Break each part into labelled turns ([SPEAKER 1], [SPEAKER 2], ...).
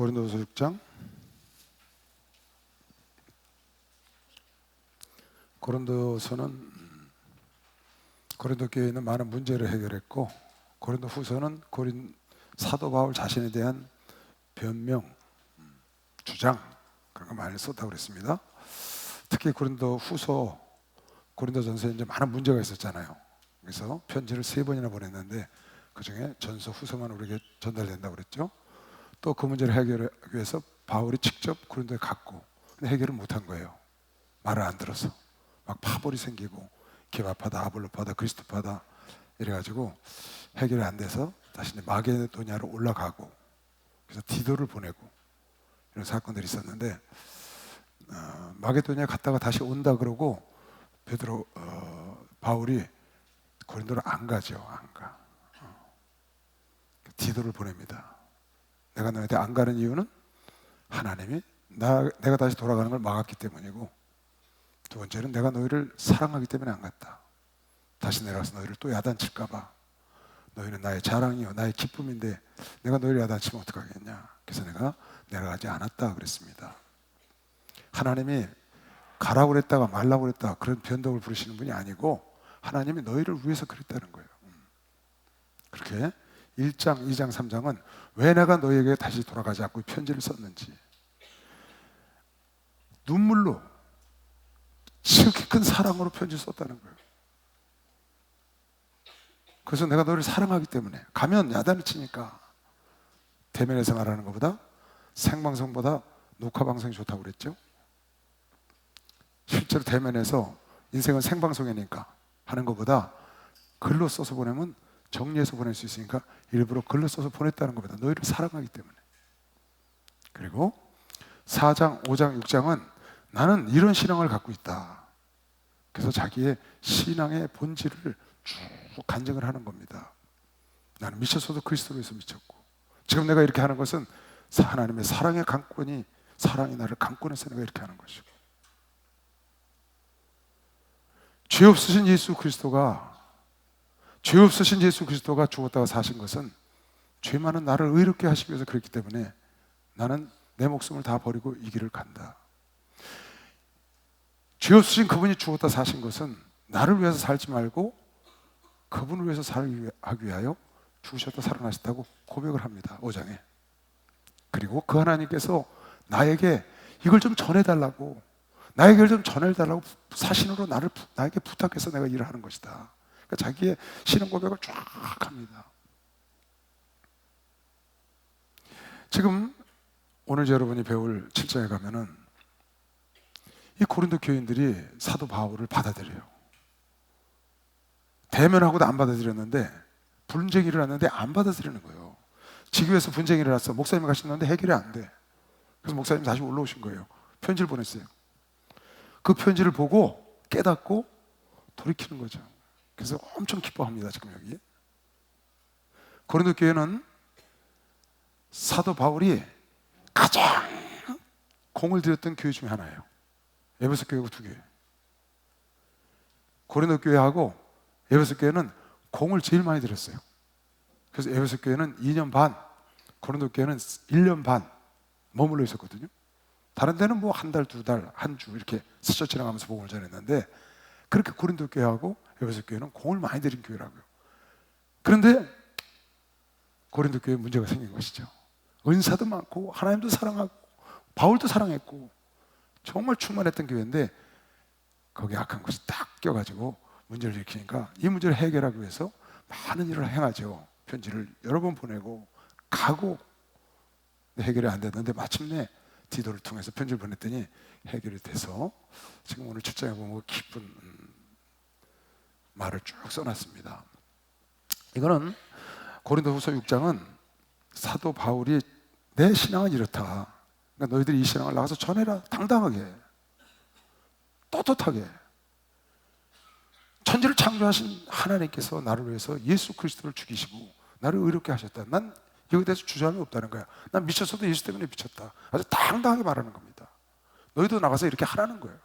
[SPEAKER 1] 고린도후서 6장. 고린도서는 고린도 교회에 있는 많은 문제를 해결했고, 고린도후서는 사도 바울 자신에 대한 변명, 주장 그런 거 많이 썼다고 그랬습니다. 특히 고린도후서, 고린도전서에 이제 많은 문제가 있었잖아요. 그래서 편지를 3번이나 보냈는데 그 중에 전서, 후서만 우리에게 전달된다고 그랬죠. 또 그 문제를 해결하기 위해서 바울이 직접 고린도에 갔고, 근데 해결을 못한 거예요. 말을 안 들어서 막 파벌이 생기고 게바파다, 아볼로파다, 그리스도파다 이래가지고 해결이 안 돼서 다시 이제 마게도냐로 올라가고, 그래서 디도를 보내고 이런 사건들이 있었는데, 마게도냐 갔다가 다시 온다 그러고 바울이 고린도를 안 가죠. 안 가. 디도를 보냅니다. 내가 너희한테 안 가는 이유는 하나님이 내가 다시 돌아가는 걸 막았기 때문이고, 두 번째는 내가 너희를 사랑하기 때문에 안 갔다. 다시 내려가서 너희를 또 야단칠까 봐. 너희는 나의 자랑이요 나의 기쁨인데 내가 너희를 야단치면 어떡하겠냐. 그래서 내가 내려가지 않았다 그랬습니다. 하나님이 가라고 그랬다가 말라고 그랬다 그런 변덕을 부르시는 분이 아니고, 하나님이 너희를 위해서 그랬다는 거예요. 그렇게 1장, 2장, 3장은 왜 내가 너희에게 다시 돌아가지 않고 편지를 썼는지, 눈물로 지극히 큰 사랑으로 편지를 썼다는 거예요. 그래서 내가 너희를 사랑하기 때문에, 가면 야단을 치니까 대면에서 말하는 것보다 생방송보다 녹화방송이 좋다고 그랬죠. 실제로 대면에서 인생은 생방송이니까 하는 것보다 글로 써서 보내면 정리해서 보낼 수 있으니까 일부러 글로 써서 보냈다는 것보다 너희를 사랑하기 때문에. 그리고 4장, 5장, 6장은 나는 이런 신앙을 갖고 있다. 그래서 자기의 신앙의 본질을 쭉 간증을 하는 겁니다. 나는 미쳤어도 그리스도로 해서 미쳤고, 지금 내가 이렇게 하는 것은 하나님의 사랑의 강권이, 사랑이 나를 강권해서 내가 이렇게 하는 것이고, 죄 없으신 예수 그리스도가 죽었다가 사신 것은 죄 많은 나를 의롭게 하시기 위해서 그랬기 때문에 나는 내 목숨을 다 버리고 이 길을 간다. 죄 없으신 그분이 죽었다 사신 것은 나를 위해서 살지 말고 그분을 위해서 살기 위하여 죽으셨다 살아나셨다고 고백을 합니다. 5장에. 그리고 그 하나님께서 나에게 이걸 좀 전해달라고, 나에게 좀 전해달라고 사신으로 나에게 부탁해서 내가 일을 하는 것이다. 그러니까 자기의 신앙 고백을 쫙 합니다. 지금 오늘 여러분이 배울 7장에 가면은 이 고린도 교인들이 사도 바울을 받아들여요. 대면하고도 안 받아들였는데, 분쟁이 일어났는데 안 받아들이는 거예요. 지교에서 분쟁이 일어났어. 목사님이 가시는데 해결이 안 돼. 그래서 목사님이 다시 올라오신 거예요. 편지를 보냈어요. 그 편지를 보고 깨닫고 돌이키는 거죠. 그래서 엄청 기뻐합니다. 지금 여기 고린도 교회는 사도 바울이 가장 공을 들였던 교회 중에 하나예요. 에베소 교회하고 2교회. 고린도 교회하고 에베소 교회는 공을 제일 많이 들였어요. 그래서 에베소 교회는 2년 반, 고린도 교회는 1년 반 머물러 있었거든요. 다른 데는 뭐 한 달, 2달, 한 주 이렇게 스쳐 지나가면서 복음을 전했는데, 그렇게 고린도 교회하고 에베소 교회는 공을 많이 들인 교회라고요. 그런데 고린도 교회에 문제가 생긴 것이죠. 은사도 많고 하나님도 사랑하고 바울도 사랑했고 정말 충만했던 교회인데, 거기에 악한 것이 딱 껴가지고 문제를 일으키니까 이 문제를 해결하기 위해서 많은 일을 행하죠. 편지를 여러 번 보내고 가고, 해결이 안 됐는데 마침내 디도를 통해서 편지를 보냈더니 해결이 돼서 지금 오늘 7장에 보면 깊은 말을 쭉 써놨습니다. 이거는 고린도후서 6장은 사도 바울이 내 신앙은 이렇다. 그러니까 너희들이 이 신앙을 나가서 전해라. 당당하게, 떳떳하게. 천지를 창조하신 하나님께서 나를 위해서 예수 그리스도를 죽이시고 나를 의롭게 하셨다. 난 여기에 대해서 주저함이 없다는 거야. 난 미쳤어도 예수 때문에 미쳤다. 아주 당당하게 말하는 겁니다. 너희도 나가서 이렇게 하라는 거예요.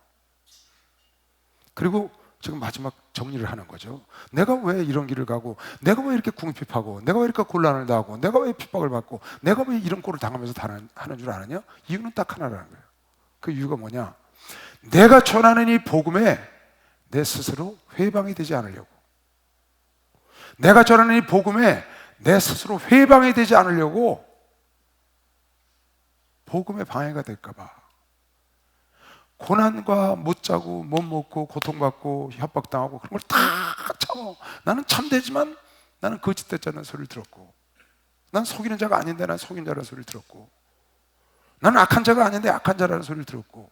[SPEAKER 1] 그리고 지금 마지막 정리를 하는 거죠. 내가 왜 이런 길을 가고, 내가 왜 이렇게 궁핍하고, 내가 왜 이렇게 곤란을 당하고, 내가 왜 핍박을 받고, 내가 왜 이런 꼴을 당하면서 하는 줄 아느냐? 이유는 딱 하나라는 거예요. 그 이유가 뭐냐? 내가 전하는 이 복음에 내 스스로 회방이 되지 않으려고, 내가 전하는 이 복음에 내 스스로 회방이 되지 않으려고, 복음에 방해가 될까 봐 고난과 못 자고 못 먹고 고통받고 협박당하고 그런 걸 다 참아. 나는 참되지만 나는 거짓됐다는 소리를 들었고, 난 속이는 자가 아닌데 난 속인 자라는 소리를 들었고, 나는 악한 자가 아닌데 악한 자라는 소리를 들었고,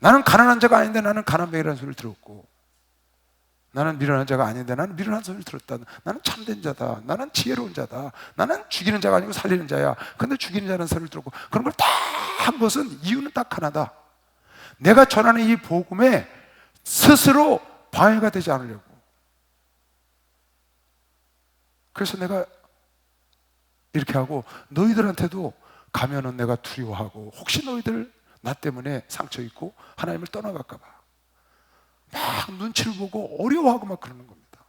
[SPEAKER 1] 나는 가난한 자가 아닌데 나는 가난뱅이라는 소리를 들었고, 나는 미련한 자가 아닌데 나는 미련한 소리를 들었다. 나는 참된 자다. 나는 지혜로운 자다. 나는 죽이는 자가 아니고 살리는 자야. 근데 죽이는 자라는 소리를 들었고, 그런 걸 다 한 것은 이유는 딱 하나다. 내가 전하는 이 복음에 스스로 방해가 되지 않으려고. 그래서 내가 이렇게 하고, 너희들한테도 가면은 내가 두려워하고, 혹시 너희들 나 때문에 상처 입고 하나님을 떠나갈까 봐 막 눈치를 보고 어려워하고 막 그러는 겁니다.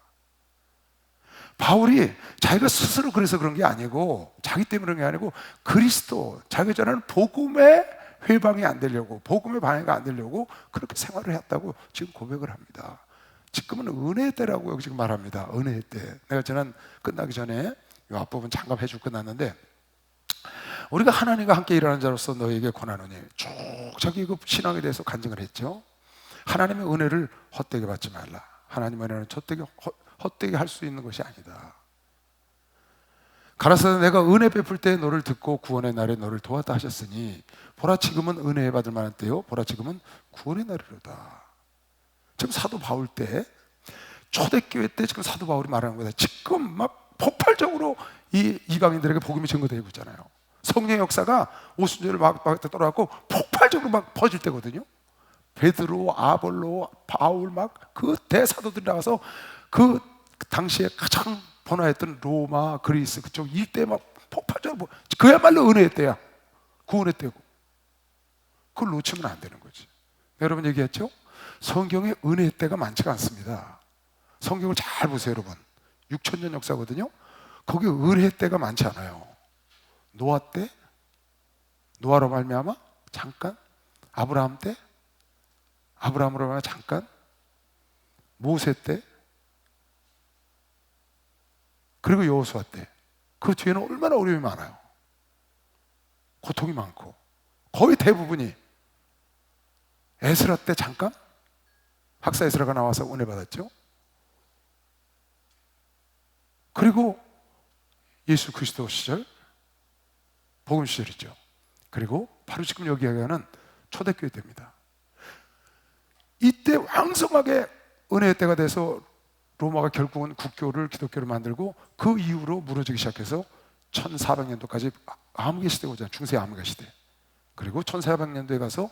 [SPEAKER 1] 바울이 자기가 스스로 그래서 그런 게 아니고, 자기 때문에 그런 게 아니고, 그리스도, 자기가 전하는 복음에 회방이 안 되려고, 복음의 방해가 안 되려고 그렇게 생활을 했다고 지금 고백을 합니다. 지금은 은혜의 때라고 지금 말합니다. 은혜의 때. 내가 지난 끝나기 전에 이 앞부분 잠깐 해주고 끝났는데, 우리가 하나님과 함께 일하는 자로서 너에게 권하노니, 쭉 자기 그 신앙에 대해서 간증을 했죠. 하나님의 은혜를 헛되게 받지 말라. 하나님의 은혜는 헛되게 할 수 있는 것이 아니다. 가라사대 내가 은혜 베풀 때 너를 듣고 구원의 날에 너를 도왔다 하셨으니, 보라 지금은 은혜 받을 만한 때요, 보라 지금은 구원의 날이로다. 지금 사도 바울 때, 초대교회 때 지금 사도 바울이 말하는 거다. 지금 막 폭발적으로 이 이방인들에게 복음이 전거되고 있잖아요. 성령의 역사가 오순절을 막 떠나고 폭발적으로 막 퍼질 때거든요. 베드로, 아볼로, 바울 막 그 대사도들이 나가서 그 당시에 가장 번화했던 로마, 그리스 그쪽 일대 막 폭발적으로, 그야말로 은혜의 때야. 구원의 때고. 그걸 놓치면 안 되는 거지. 여러분 얘기했죠? 성경에 은혜의 때가 많지가 않습니다. 성경을 잘 보세요, 여러분. 6,000년 역사거든요. 거기 은혜의 때가 많지 않아요. 노아 때, 노아로 말미암아 잠깐, 아브라함 때, 아브라함으로 말미암아 잠깐, 모세 때, 그리고 여호수아 때. 그 뒤에는 얼마나 어려움이 많아요. 고통이 많고. 거의 대부분이 에스라 때 잠깐, 학사 에스라가 나와서 은혜 받았죠. 그리고 예수 그리스도 시절, 복음 시절이죠. 그리고 바로 지금 여기 얘기하는 초대교회 때입니다. 이때 왕성하게 은혜의 때가 돼서 로마가 결국은 국교를, 기독교를 만들고, 그 이후로 무너지기 시작해서 1400년도까지 암흑의 시대가 오잖아요. 중세 암흑의 시대. 그리고 1400년도에 가서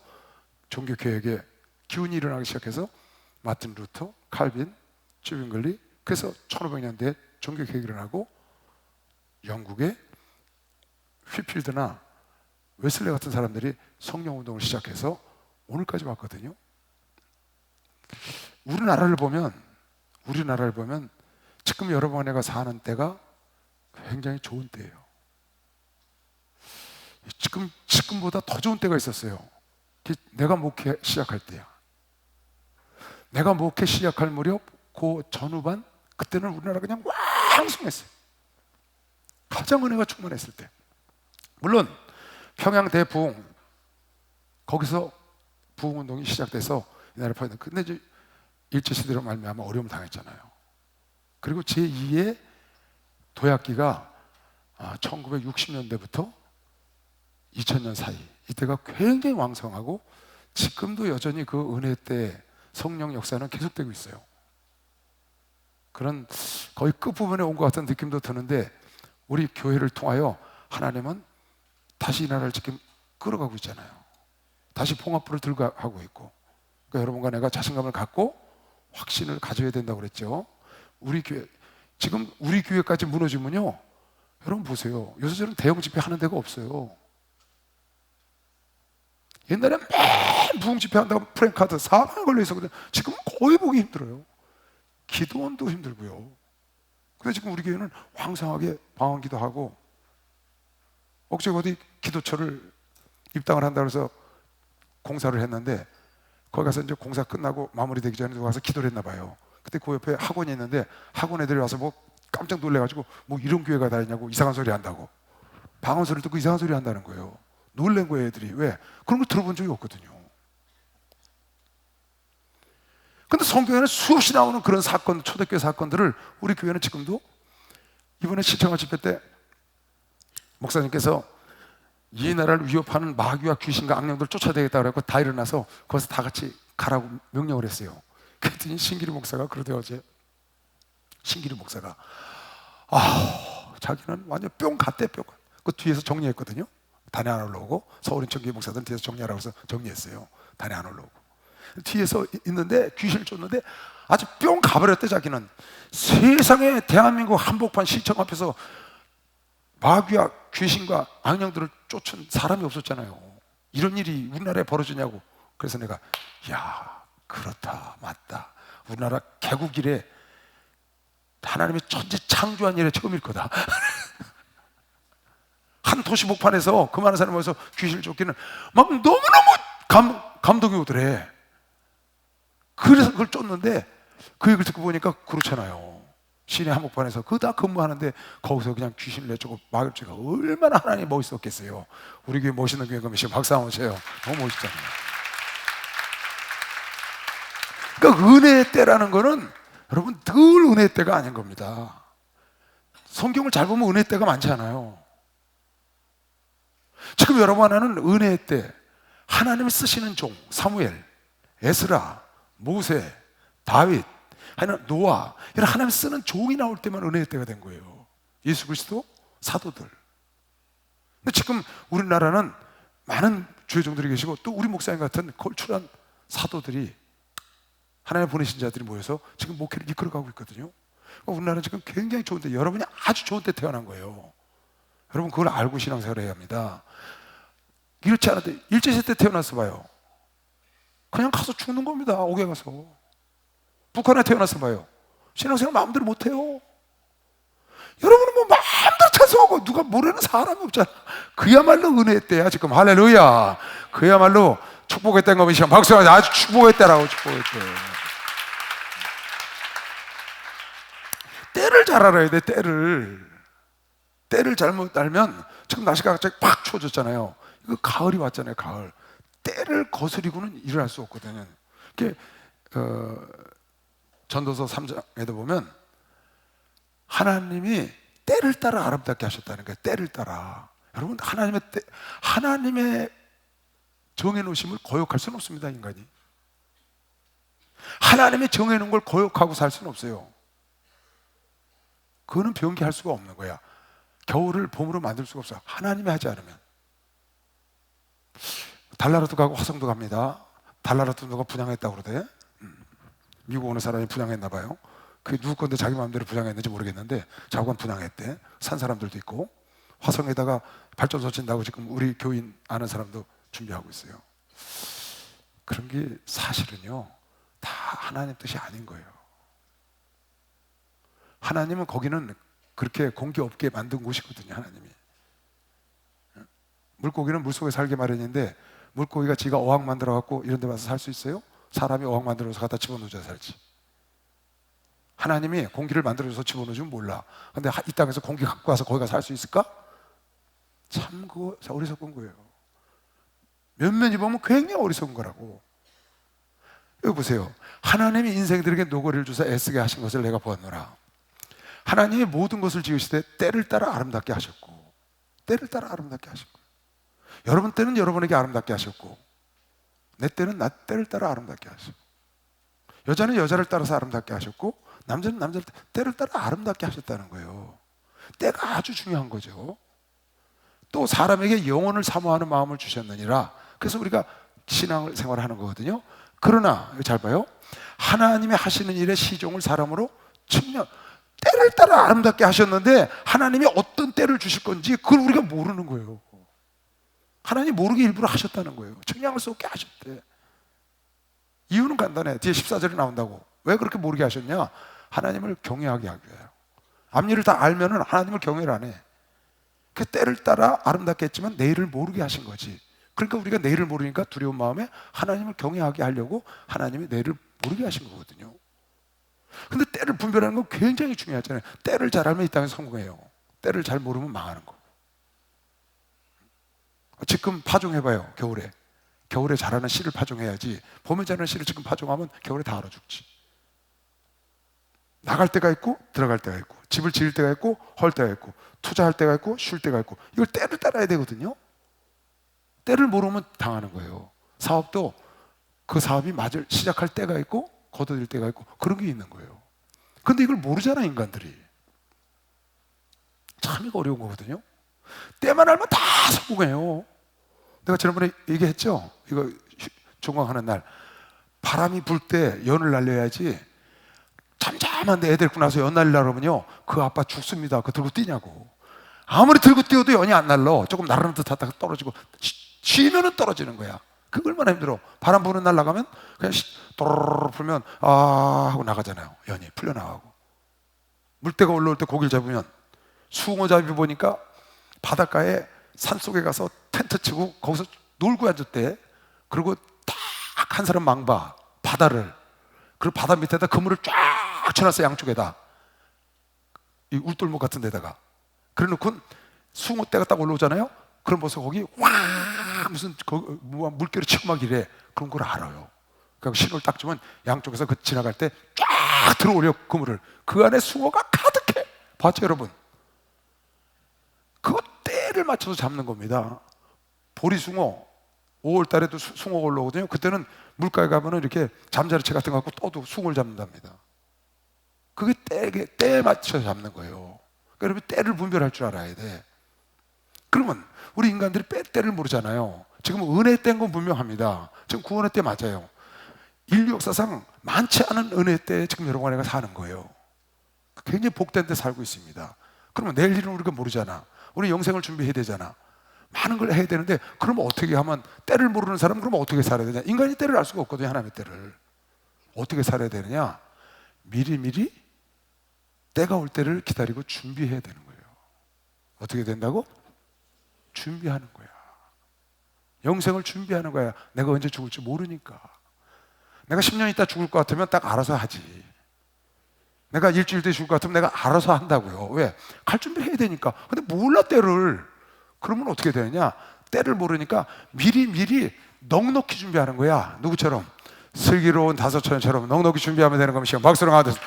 [SPEAKER 1] 종교개혁의 기운이 일어나기 시작해서 마틴 루터, 칼빈, 쥐빙글리, 그래서 1500년대에 종교개혁이 일어나고, 영국의 휘필드나 웨슬레 같은 사람들이 성령운동을 시작해서 오늘까지 왔거든요. 우리나라를 보면 지금 여러분네가 사는 때가 굉장히 좋은 때예요. 지금보다 더 좋은 때가 있었어요. 내가 목회 시작할 때야. 내가 목회 시작할 무렵 그 전후반, 그때는 우리나라 그냥 왕성했어요. 가장 은혜가 충만했을 때. 물론 평양 대부흥, 거기서 부흥운동이 시작돼서 이 나라 파괴된. 근데 이제 일제시대로 말미암아 어려움 당했잖아요. 그리고 제2의 도약기가 1960년대부터 2000년 사이, 이때가 굉장히 왕성하고, 지금도 여전히 그 은혜 때 성령 역사는 계속되고 있어요. 그런 거의 끝부분에 온 것 같은 느낌도 드는데, 우리 교회를 통하여 하나님은 다시 이 나라를 지금 끌어가고 있잖아요. 다시 봉합부를 들고 하고 있고. 그러니까 여러분과 내가 자신감을 갖고 확신을 가져야 된다고 그랬죠. 우리 교회, 지금 우리 교회까지 무너지면요, 여러분 보세요. 요새 저는 대형 집회 하는 데가 없어요. 옛날에 맨 부흥 집회 한다고 프랭카드 사방에 걸려 있었거든요. 지금은 거의 보기 힘들어요. 기도원도 힘들고요. 근데 지금 우리 교회는 왕성하게 방언기도 하고, 억제 어디 기도처를 입당을 한다고 해서 공사를 했는데, 거기 가서 이제 공사 끝나고 마무리되기 전에 누가 와서 기도를 했나 봐요. 그때 그 옆에 학원이 있는데 학원 애들이 와서 뭐 깜짝 놀래가지고 뭐 이런 교회가 다 있냐고 이상한 소리 한다고, 방언 소리 듣고 이상한 소리 한다는 거예요. 놀란 거예요 애들이. 왜? 그런 걸 들어본 적이 없거든요. 근데 성경에는 수없이 나오는 그런 사건, 초대교회 사건들을 우리 교회는 지금도, 이번에 시청할 집회 때 목사님께서 이 나라를 위협하는 마귀와 귀신과 악령들을 쫓아내겠다고 그래서 다 일어나서 거기서 다 같이 가라고 명령을 했어요. 그랬더니 신기리 목사가 그러대, 어제 신기리 목사가 자기는 완전 뿅 갔대. 뿅. 그 뒤에서 정리했거든요. 단에 안 올라오고, 서울인천교회 목사들은 뒤에서 정리하라고 해서 정리했어요. 단에 안 올라오고 뒤에서 있는데 귀신을 쫓는데 아주 뿅 가버렸대. 자기는 세상에 대한민국 한복판 시청 앞에서 마귀와 귀신과 악령들을 쫓은 사람이 없었잖아요. 이런 일이 우리나라에 벌어지냐고. 그래서 내가, 야, 그렇다, 맞다. 우리나라 개국 이래 하나님의 천지 창조한 일에 처음일 거다. 한 도시 목판에서 그 많은 사람이 모여서 귀신을 쫓기는 막 너무너무 감동이 오더래. 그래서 그걸 쫓는데, 그 얘기를 듣고 보니까 그렇잖아요. 시내 한복판에서 그거 다 근무하는데 거기서 그냥 귀신을 내쫓고 막을 죄가 얼마나 하나님이 멋있었겠어요. 우리 교회 멋있는 교회가 몇시 박수 한번 쳐요. 너무 멋있잖아요. 그러니까 은혜의 때라는 거는 여러분 늘 은혜의 때가 아닌 겁니다. 성경을 잘 보면 은혜의 때가 많지 않아요. 지금 여러분 하나는 은혜의 때, 하나님이 쓰시는 종 사무엘, 에스라, 모세, 다윗, 아니면 노아, 이런 하나님 쓰는 종이 나올 때만 은혜의 때가 된 거예요. 예수 그리스도, 사도들. 근데 지금 우리나라는 많은 주의 종들이 계시고, 또 우리 목사님 같은 걸출한 사도들이, 하나님 보내신 자들이 모여서 지금 목회를 이끌어가고 있거든요. 그러니까 우리나라는 지금 굉장히 좋은데, 여러분이 아주 좋은 때 태어난 거예요. 여러분 그걸 알고 신앙생활을 해야 합니다. 이렇지 않은데 일제시대 때 태어나서 봐요. 그냥 가서 죽는 겁니다. 옥에 가서. 북한에 태어나서 봐요. 신앙생활 마음대로 못해요. 여러분은 뭐 마음대로 찬송하고 누가 모르는 사람이 없잖아. 그야말로 은혜의 때야 지금. 할렐루야. 그야말로 축복의 때인 거면 시간 박수 하자. 아주 축복의 때라고. 축복의 때. 때를 잘 알아야 돼. 때를 잘못 알면, 지금 날씨가 갑자기 팍 추워졌잖아요. 이거 가을이 왔잖아요. 가을. 때를 거스리고는 일어날 수 없거든요. 이게 전도서 3장에도 보면 하나님이 때를 따라 아름답게 하셨다는 거예요. 때를 따라. 여러분 하나님의 정해놓으심을 거역할 수는 없습니다. 인간이. 하나님이 정해놓은 걸 거역하고 살 수는 없어요. 그거는 변기할 수가 없는 거야. 겨울을 봄으로 만들 수가 없어. 하나님이 하지 않으면. 달나라도 가고 화성도 갑니다. 달나라도 누가 분양했다고 그러대. 미국 어느 사람이 분양했나 봐요. 그게 누구 건데 자기 마음대로 분양했는지 모르겠는데 자기가 분양했대. 산 사람들도 있고. 화성에다가 발전소 짓는다고 지금 우리 교인 아는 사람도 준비하고 있어요. 그런 게 사실은요, 다 하나님 뜻이 아닌 거예요. 하나님은 거기는 그렇게 공기 없게 만든 곳이거든요. 하나님이. 물고기는 물속에 살게 마련인데, 물고기가 지가 어항 만들어 갖고 이런 데 와서 살 수 있어요? 사람이 어항 만들어서 갖다 집어넣어서 살지. 하나님이 공기를 만들어서 집어넣어주면 몰라. 근데 이 땅에서 공기 갖고 와서 거기 가서 살 수 있을까? 참 그거 어리석은 거예요. 면면이 보면 굉장히 어리석은 거라고. 여기 보세요. 하나님이 인생들에게 노고리를 주사 애쓰게 하신 것을 내가 보았노라. 하나님이 모든 것을 지으시되 때를 따라 아름답게 하셨고, 때를 따라 아름답게 하셨고, 여러분 때는 여러분에게 아름답게 하셨고, 내 때는 나 때를 따라 아름답게 하셨고, 여자는 여자를 따라서 아름답게 하셨고, 남자는 남자를 때를 따라 아름답게 하셨다는 거예요. 때가 아주 중요한 거죠. 또 사람에게 영혼을 사모하는 마음을 주셨느니라. 그래서 우리가 신앙생활을 하는 거거든요. 그러나 잘 봐요. 하나님이 하시는 일에 시종을 사람으로 측량, 때를 따라 아름답게 하셨는데 하나님이 어떤 때를 주실 건지 그걸 우리가 모르는 거예요. 하나님 모르게 일부러 하셨다는 거예요. 청량을 쏟게 하셨대. 이유는 간단해. 뒤에 14절에 나온다고. 왜 그렇게 모르게 하셨냐? 하나님을 경외하게 하기 위해요. 앞일을 다 알면은 하나님을 경외를 안 해. 그 때를 따라 아름답게 했지만 내일을 모르게 하신 거지. 그러니까 우리가 내일을 모르니까 두려운 마음에 하나님을 경외하게 하려고 하나님이 내일을 모르게 하신 거거든요. 근데 때를 분별하는 건 굉장히 중요하잖아요. 때를 잘 알면 이 땅에 성공해요. 때를 잘 모르면 망하는 거. 지금 파종해봐요. 겨울에 자라는 씨를 파종해야지. 봄에 자라는 씨를 지금 파종하면 겨울에 다 얼어 죽지. 나갈 때가 있고 들어갈 때가 있고, 집을 지을 때가 있고 헐 때가 있고, 투자할 때가 있고 쉴 때가 있고, 이걸 때를 따라야 되거든요. 때를 모르면 당하는 거예요. 사업도 그 사업이 시작할 때가 있고 거둬들 때가 있고 그런 게 있는 거예요. 근데 이걸 모르잖아, 인간들이. 참 이거 어려운 거거든요. 때만 알면 다 성공해요. 내가 지난번에 얘기했죠. 이거 종강하는 날 바람이 불 때 연을 날려야지. 잠잠한데 애 데리고 나서 연 날리려고 하면요, 그 아빠 죽습니다. 그거 들고 뛰냐고. 아무리 들고 뛰어도 연이 안 날라. 조금 나르는 듯 하다가 떨어지고, 쉬면은 떨어지는 거야. 그거 얼마나 힘들어. 바람 부는 날 나가면 그냥 또르르 풀면 아 하고 나가잖아요. 연이 풀려나가고. 물때가 올라올 때 고기를 잡으면, 숭어잡이 보니까 바닷가에 산속에 가서 텐트 치고 거기서 놀고 앉았대. 그리고 딱 한 사람 망봐 바다를, 그리고 바다 밑에다 그물을 쫙 쳐놨어. 양쪽에다 이 울돌목 같은 데다가. 그래 놓고 숭어떼가 딱 올라오잖아요. 그럼 벌써 거기 와 무슨 물결이 치고 막 이래. 그런 걸 알아요. 그러니까 신호를 딱 주면 양쪽에서 그 지나갈 때 쫙 들어올려 그물을. 그 안에 숭어가 가득해. 봤죠 여러분? 그거 때를 맞춰서 잡는 겁니다. 보리숭어 5월 달에도 숭어가 올라오거든요. 그때는 물가에 가면은 이렇게 잠자리채 같은 거 갖고 떠도 숭어를 잡는답니다. 그게 때에 맞춰서 잡는 거예요. 그러니까 여러분 때를 분별할 줄 알아야 돼. 그러면 우리 인간들이 때를 모르잖아요. 지금 은혜 때인 건 분명합니다. 지금 구원의 때 맞아요. 인류 역사상 많지 않은 은혜 때에 지금 여러분 안에가 사는 거예요. 굉장히 복된 데 살고 있습니다. 그러면 내일 일은 우리가 모르잖아. 우리 영생을 준비해야 되잖아. 많은 걸 해야 되는데, 그러면 어떻게 하면, 때를 모르는 사람은 그러면 어떻게 살아야 되냐? 인간이 때를 알 수가 없거든요. 하나님의 때를. 어떻게 살아야 되느냐? 미리미리 때가 올 때를 기다리고 준비해야 되는 거예요. 어떻게 된다고? 준비하는 거야. 영생을 준비하는 거야. 내가 언제 죽을지 모르니까. 내가 10년 있다 죽을 것 같으면 딱 알아서 하지. 내가 일주일 뒤에 죽을 것 같으면 내가 알아서 한다고요. 왜? 갈 준비를 해야 되니까. 근데 몰라 때를. 그러면 어떻게 되느냐? 때를 모르니까 미리 넉넉히 준비하는 거야. 누구처럼? 슬기로운 다섯처녀처럼 넉넉히 준비하면 되는 겁니다. 박수로 가듯.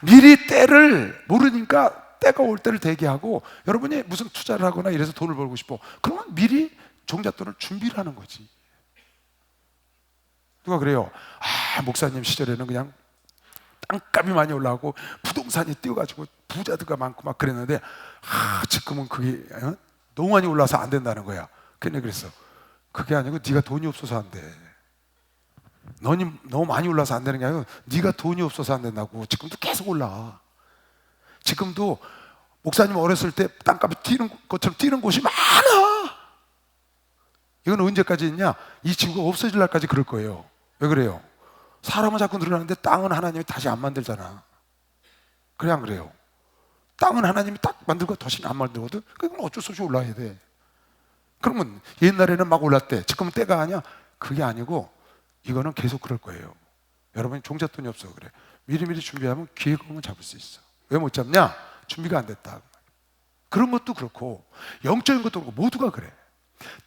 [SPEAKER 1] 미리 때를 모르니까 때가 올 때를 대기하고, 여러분이 무슨 투자를 하거나 이래서 돈을 벌고 싶어. 그러면 미리 종잣돈을 준비를 하는 거지. 누가 그래요? 아, 목사님 시절에는 그냥 땅값이 많이 올라가고 부동산이 뛰어가지고 부자들가 많고 막 그랬는데, 지금은 그게 너무 많이 올라서 안 된다는 거야. 근데 그랬어. 그게 아니고 네가 돈이 없어서 안 돼. 너무 많이 올라서 안 되는 게 아니고 네가 돈이 없어서 안 된다고. 지금도 계속 올라. 지금도 목사님 어렸을 때 땅값이 뛰는 것처럼 뛰는 곳이 많아. 이건 언제까지 있냐? 이 지구가 없어질 날까지 그럴 거예요. 왜 그래요? 사람은 자꾸 늘어나는데 땅은 하나님이 다시 안 만들잖아. 그래 안 그래요? 땅은 하나님이 딱 만들고 다시 안 만들거든. 그건 어쩔 수 없이 올라야 돼. 그러면 옛날에는 막 올랐대. 지금은 때가 아니야. 그게 아니고 이거는 계속 그럴 거예요. 여러분이 종잣돈이 없어 그래. 미리미리 준비하면 기회금은 잡을 수 있어. 왜 못 잡냐? 준비가 안 됐다. 그런 것도 그렇고 영적인 것도 그렇고 모두가 그래.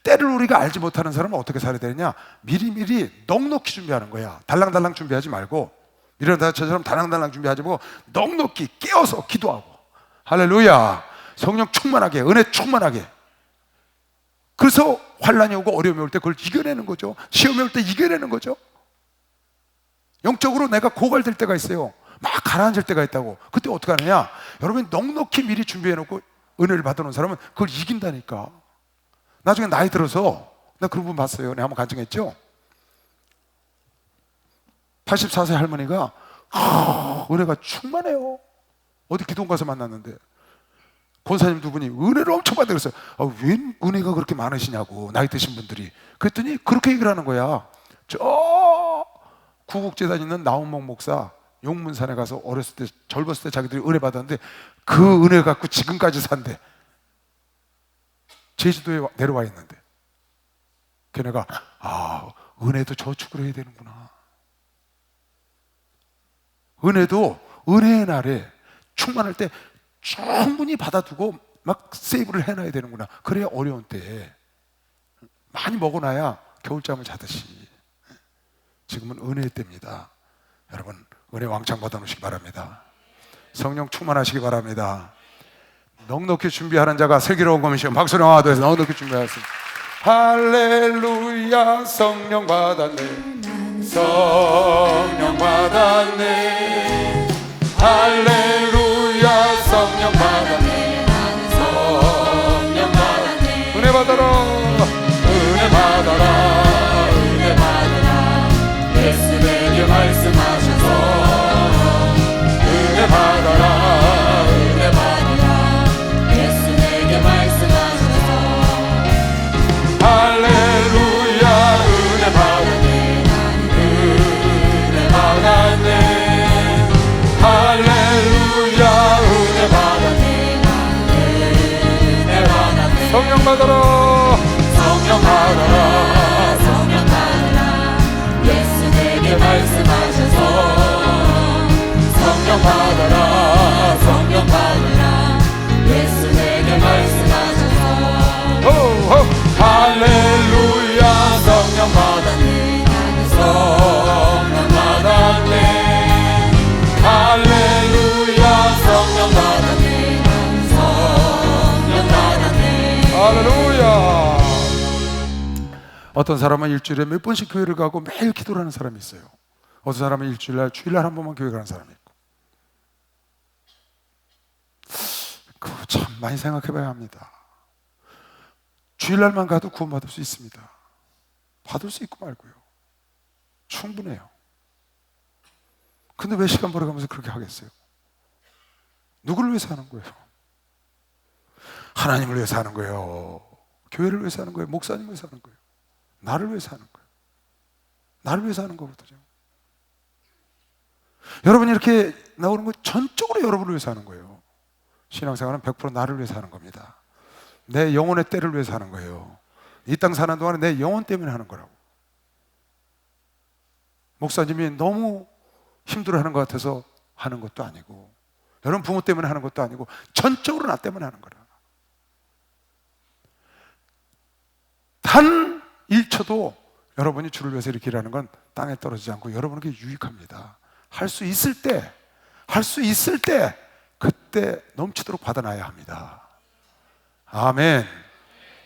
[SPEAKER 1] 때를 우리가 알지 못하는 사람은 어떻게 살아야 되느냐? 미리미리 넉넉히 준비하는 거야. 달랑달랑 준비하지 말고, 미련다처럼 달랑달랑 준비하지 말고 넉넉히 깨어서 기도하고, 할렐루야, 성령 충만하게, 은혜 충만하게. 그래서 환난이 오고 어려움이 올 때 그걸 이겨내는 거죠. 시험이 올 때 이겨내는 거죠. 영적으로 내가 고갈될 때가 있어요. 막 가라앉을 때가 있다고. 그때 어떻게 하느냐? 여러분이 넉넉히 미리 준비해놓고 은혜를 받아놓은 사람은 그걸 이긴다니까. 나중에 나이 들어서, 나 그런 분 봤어요. 내가 한번 간증했죠. 84세 할머니가 은혜가 충만해요. 어디 기도원 가서 만났는데 권사님 두 분이 은혜를 엄청 받아 그랬어요. 왜 은혜가 그렇게 많으시냐고, 나이 드신 분들이. 그랬더니 그렇게 얘기를 하는 거야. 저 구국재단 있는 나운목 목사 용문산에 가서 어렸을 때 젊었을 때 자기들이 은혜 받았는데 그 은혜 갖고 지금까지 산대. 제주도에 내려와 있는데 걔네가 은혜도 저축을 해야 되는구나. 은혜도 은혜의 날에 충만할 때 충분히 받아두고 막 세이브를 해놔야 되는구나. 그래야 어려운 때에 많이 먹어놔야 겨울잠을 자듯이. 지금은 은혜의 때입니다. 여러분 은혜 왕창 받아놓으시기 바랍니다. 성령 충만하시기 바랍니다. 넉넉히 준비하는 자가 슬기로운 거미시오. 박수를 하도해서 넉넉히 준비하세요. 할렐루야. 성령 받았네. 성령 받았네. 할렐루야. 성령 받았네. 성령 받았네. 은혜 받아라. 은혜 받아라. 은혜 받아라. 예수 내게 말씀하셔서 은혜 받아라. 은혜 받아라. 예수 내게 말씀하셔서 할렐루야. 은혜 받았네. 은혜 받았네. 할렐루야. 은혜 받았네. 은혜 받았네. 성령 받아라. 성령 받아라. 성령 받아라. 예수 내게 말씀하셔서 성령 받아라. 성령 받아라. 예수 내게 말씀하셔서 할렐루야. 성령 받았네. 성령 받았네. 할렐루야. 성령 받았네. 성령 받았네. 할렐루야. 어떤 사람은 일주일에 몇 번씩 교회를 가고 매일 기도를 하는 사람이 있어요. 어떤 사람은 일주일날 주일날 한 번만 교회 가는 사람이 있고. 그거 참 많이 생각해 봐야 합니다. 주일날만 가도 구원받을 수 있습니다. 받을 수 있고 말고요. 충분해요. 근데 왜 시간 벌어가면서 그렇게 하겠어요? 누구를 위해서 하는 거예요? 하나님을 위해서 하는 거예요. 교회를 위해서 하는 거예요. 목사님을 위해서 하는 거예요. 나를 위해서 하는 거예요. 나를 위해서 하는 거거든요. 여러분이 이렇게 나오는 건 전적으로 여러분을 위해서 하는 거예요. 신앙생활은 100% 나를 위해서 하는 겁니다. 내 영혼의 때를 위해서 하는 거예요. 이 땅 사는 동안에 내 영혼 때문에 하는 거라고. 목사님이 너무 힘들어하는 것 같아서 하는 것도 아니고, 여러분 부모 때문에 하는 것도 아니고, 전적으로 나 때문에 하는 거라. 단 1초도 여러분이 주를 위해서 이렇게 일하는 건 땅에 떨어지지 않고 여러분에게 유익합니다. 할 수 있을 때 그때 넘치도록 받아놔야 합니다. 아멘.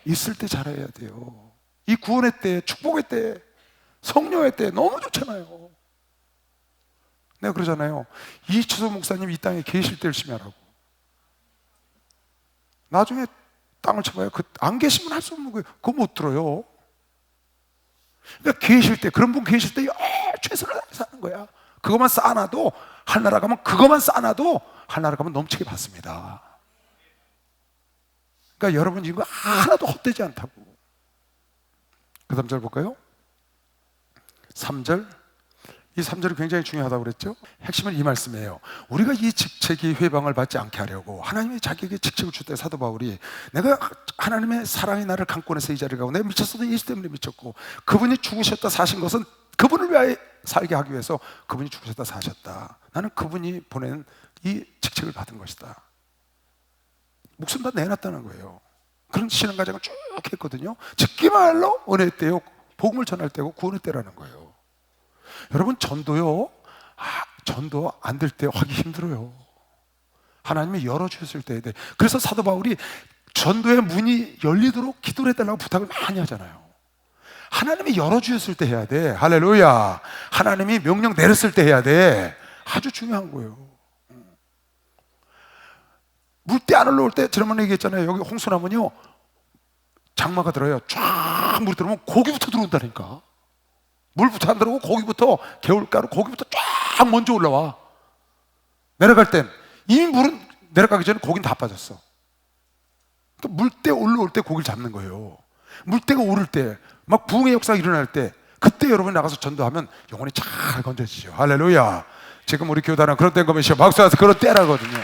[SPEAKER 1] 있을 때 잘해야 돼요. 이 구원의 때, 축복의 때, 성령의 때 너무 좋잖아요. 내가 그러잖아요. 이철수 목사님 이 땅에 계실 때 열심히 하라고. 나중에 땅을 쳐봐요. 안 계시면 할 수 없는 거예요. 그거 못 들어요. 그러니까 계실 때, 그런 분 계실 때 최선을 다해서 하는 거야. 그것만 쌓아놔도, 하나라 가면 그것만 쌓아놔도 하나라 가면 넘치게 받습니다. 그러니까 여러분 이거 하나도 헛되지 않다고. 그 다음 절 볼까요? 3절. 이 3절이 굉장히 중요하다고 그랬죠? 핵심은 이 말씀이에요. 우리가 이 직책이 회방을 받지 않게 하려고 하나님이 자기에게 직책을 줄 때 사도 바울이, 내가 하나님의 사랑이 나를 강권해서 이 자리에 가고, 내가 미쳤어도 예수 때문에 미쳤고, 그분이 죽으셨다 사신 것은 그분을 위하여 살게 하기 위해서 그분이 죽으셨다 사셨다. 나는 그분이 보낸 이 직책을 받은 것이다. 목숨 다 내놨다는 거예요. 그런 신앙과정을 쭉 했거든요. 즉기말로 은혜 때요, 복음을 전할 때고 구원의 때라는 거예요. 여러분 전도요, 전도 안 될 때 하기 힘들어요. 하나님이 열어주셨을 때에 돼. 그래서 사도 바울이 전도의 문이 열리도록 기도를 해달라고 부탁을 많이 하잖아요. 하나님이 열어주셨을 때 해야 돼. 할렐루야. 하나님이 명령 내렸을 때 해야 돼. 아주 중요한 거예요. 물때 안 올라올 때, 지난번에 얘기했잖아요. 여기 홍수나무는요, 장마가 들어요. 쫙 물이 들어오면 고기부터 들어온다니까. 물부터 안 들어오고 고기부터, 개울가루 고기부터 쫙 먼저 올라와. 내려갈 땐 이미 물은 내려가기 전에 고기는 다 빠졌어. 또 물때 올라올 때 고기를 잡는 거예요. 물때가 오를 때, 막 부흥의 역사가 일어날 때, 그때 여러분이 나가서 전도하면 영혼이 잘 건져지죠. 할렐루야. 지금 우리 교단은 그런 때인 거면 박수해서 그런 때라거든요.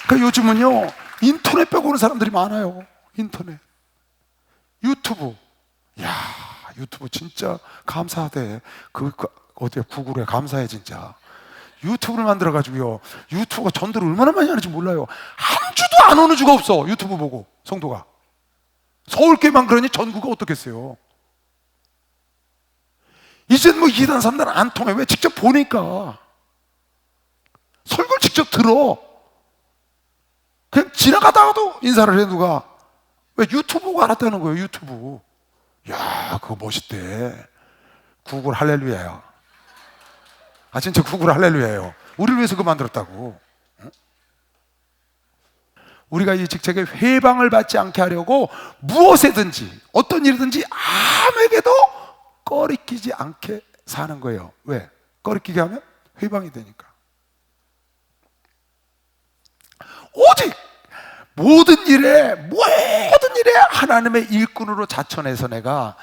[SPEAKER 1] 그러니까 요즘은요, 인터넷 빼고 오는 사람들이 많아요. 인터넷, 유튜브. 야, 유튜브 진짜 감사하대. 어디야, 구글에 감사해 진짜. 유튜브를 만들어가지고요, 유튜브가 전도를 얼마나 많이 하는지 몰라요. 한 주도 안 오는 주가 없어. 유튜브 보고 성도가. 서울교회만 그러니 전국가 어떻겠어요. 이젠 뭐 2단 3단 안 통해. 왜? 직접 보니까. 설교를 직접 들어. 그냥 지나가다가도 인사를 해. 누가. 왜? 유튜브 보고 알았다는 거예요. 유튜브. 야, 그거 멋있대. 구글 할렐루야야. 아, 진짜 구글 할렐루야예요. 우리를 위해서 그거 만들었다고. 우리가 이 직책에 회방을 받지 않게 하려고 무엇에든지, 어떤 일이든지 아무에게도 꺼리끼지 않게 사는 거예요. 왜? 꺼리끼게 하면 회방이 되니까. 오직 모든 일에 하나님의 일꾼으로 자천해서 내가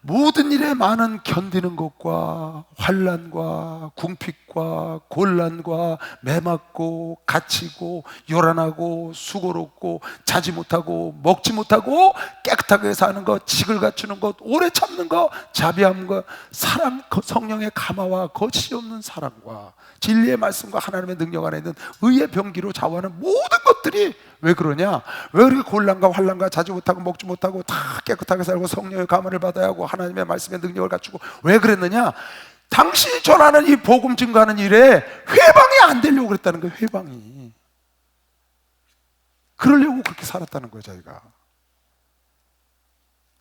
[SPEAKER 1] 모든 일에 많은 견디는 것과 환난과 궁핍과 곤란과 매맞고 갇히고 요란하고 수고롭고 자지 못하고 먹지 못하고 깨끗하게 사는 것, 직을 갖추는 것, 오래 참는 것, 자비함 것, 사랑, 성령의 감화와 거짓이 없는 사랑과 진리의 말씀과 하나님의 능력 안에 있는 의의 병기로 좌우하는 모든 것들이 왜 그러냐? 왜 그렇게 곤란과 환난과 자지 못하고 먹지 못하고 다 깨끗하게 살고 성령의 감화를 받아야 하고 하나님의 말씀의 능력을 갖추고 왜 그랬느냐? 당신이 전하는 이 복음 증거하는 일에 회방이 안 되려고 그랬다는 거예요. 회방이. 그러려고 그렇게 살았다는 거예요. 자기가.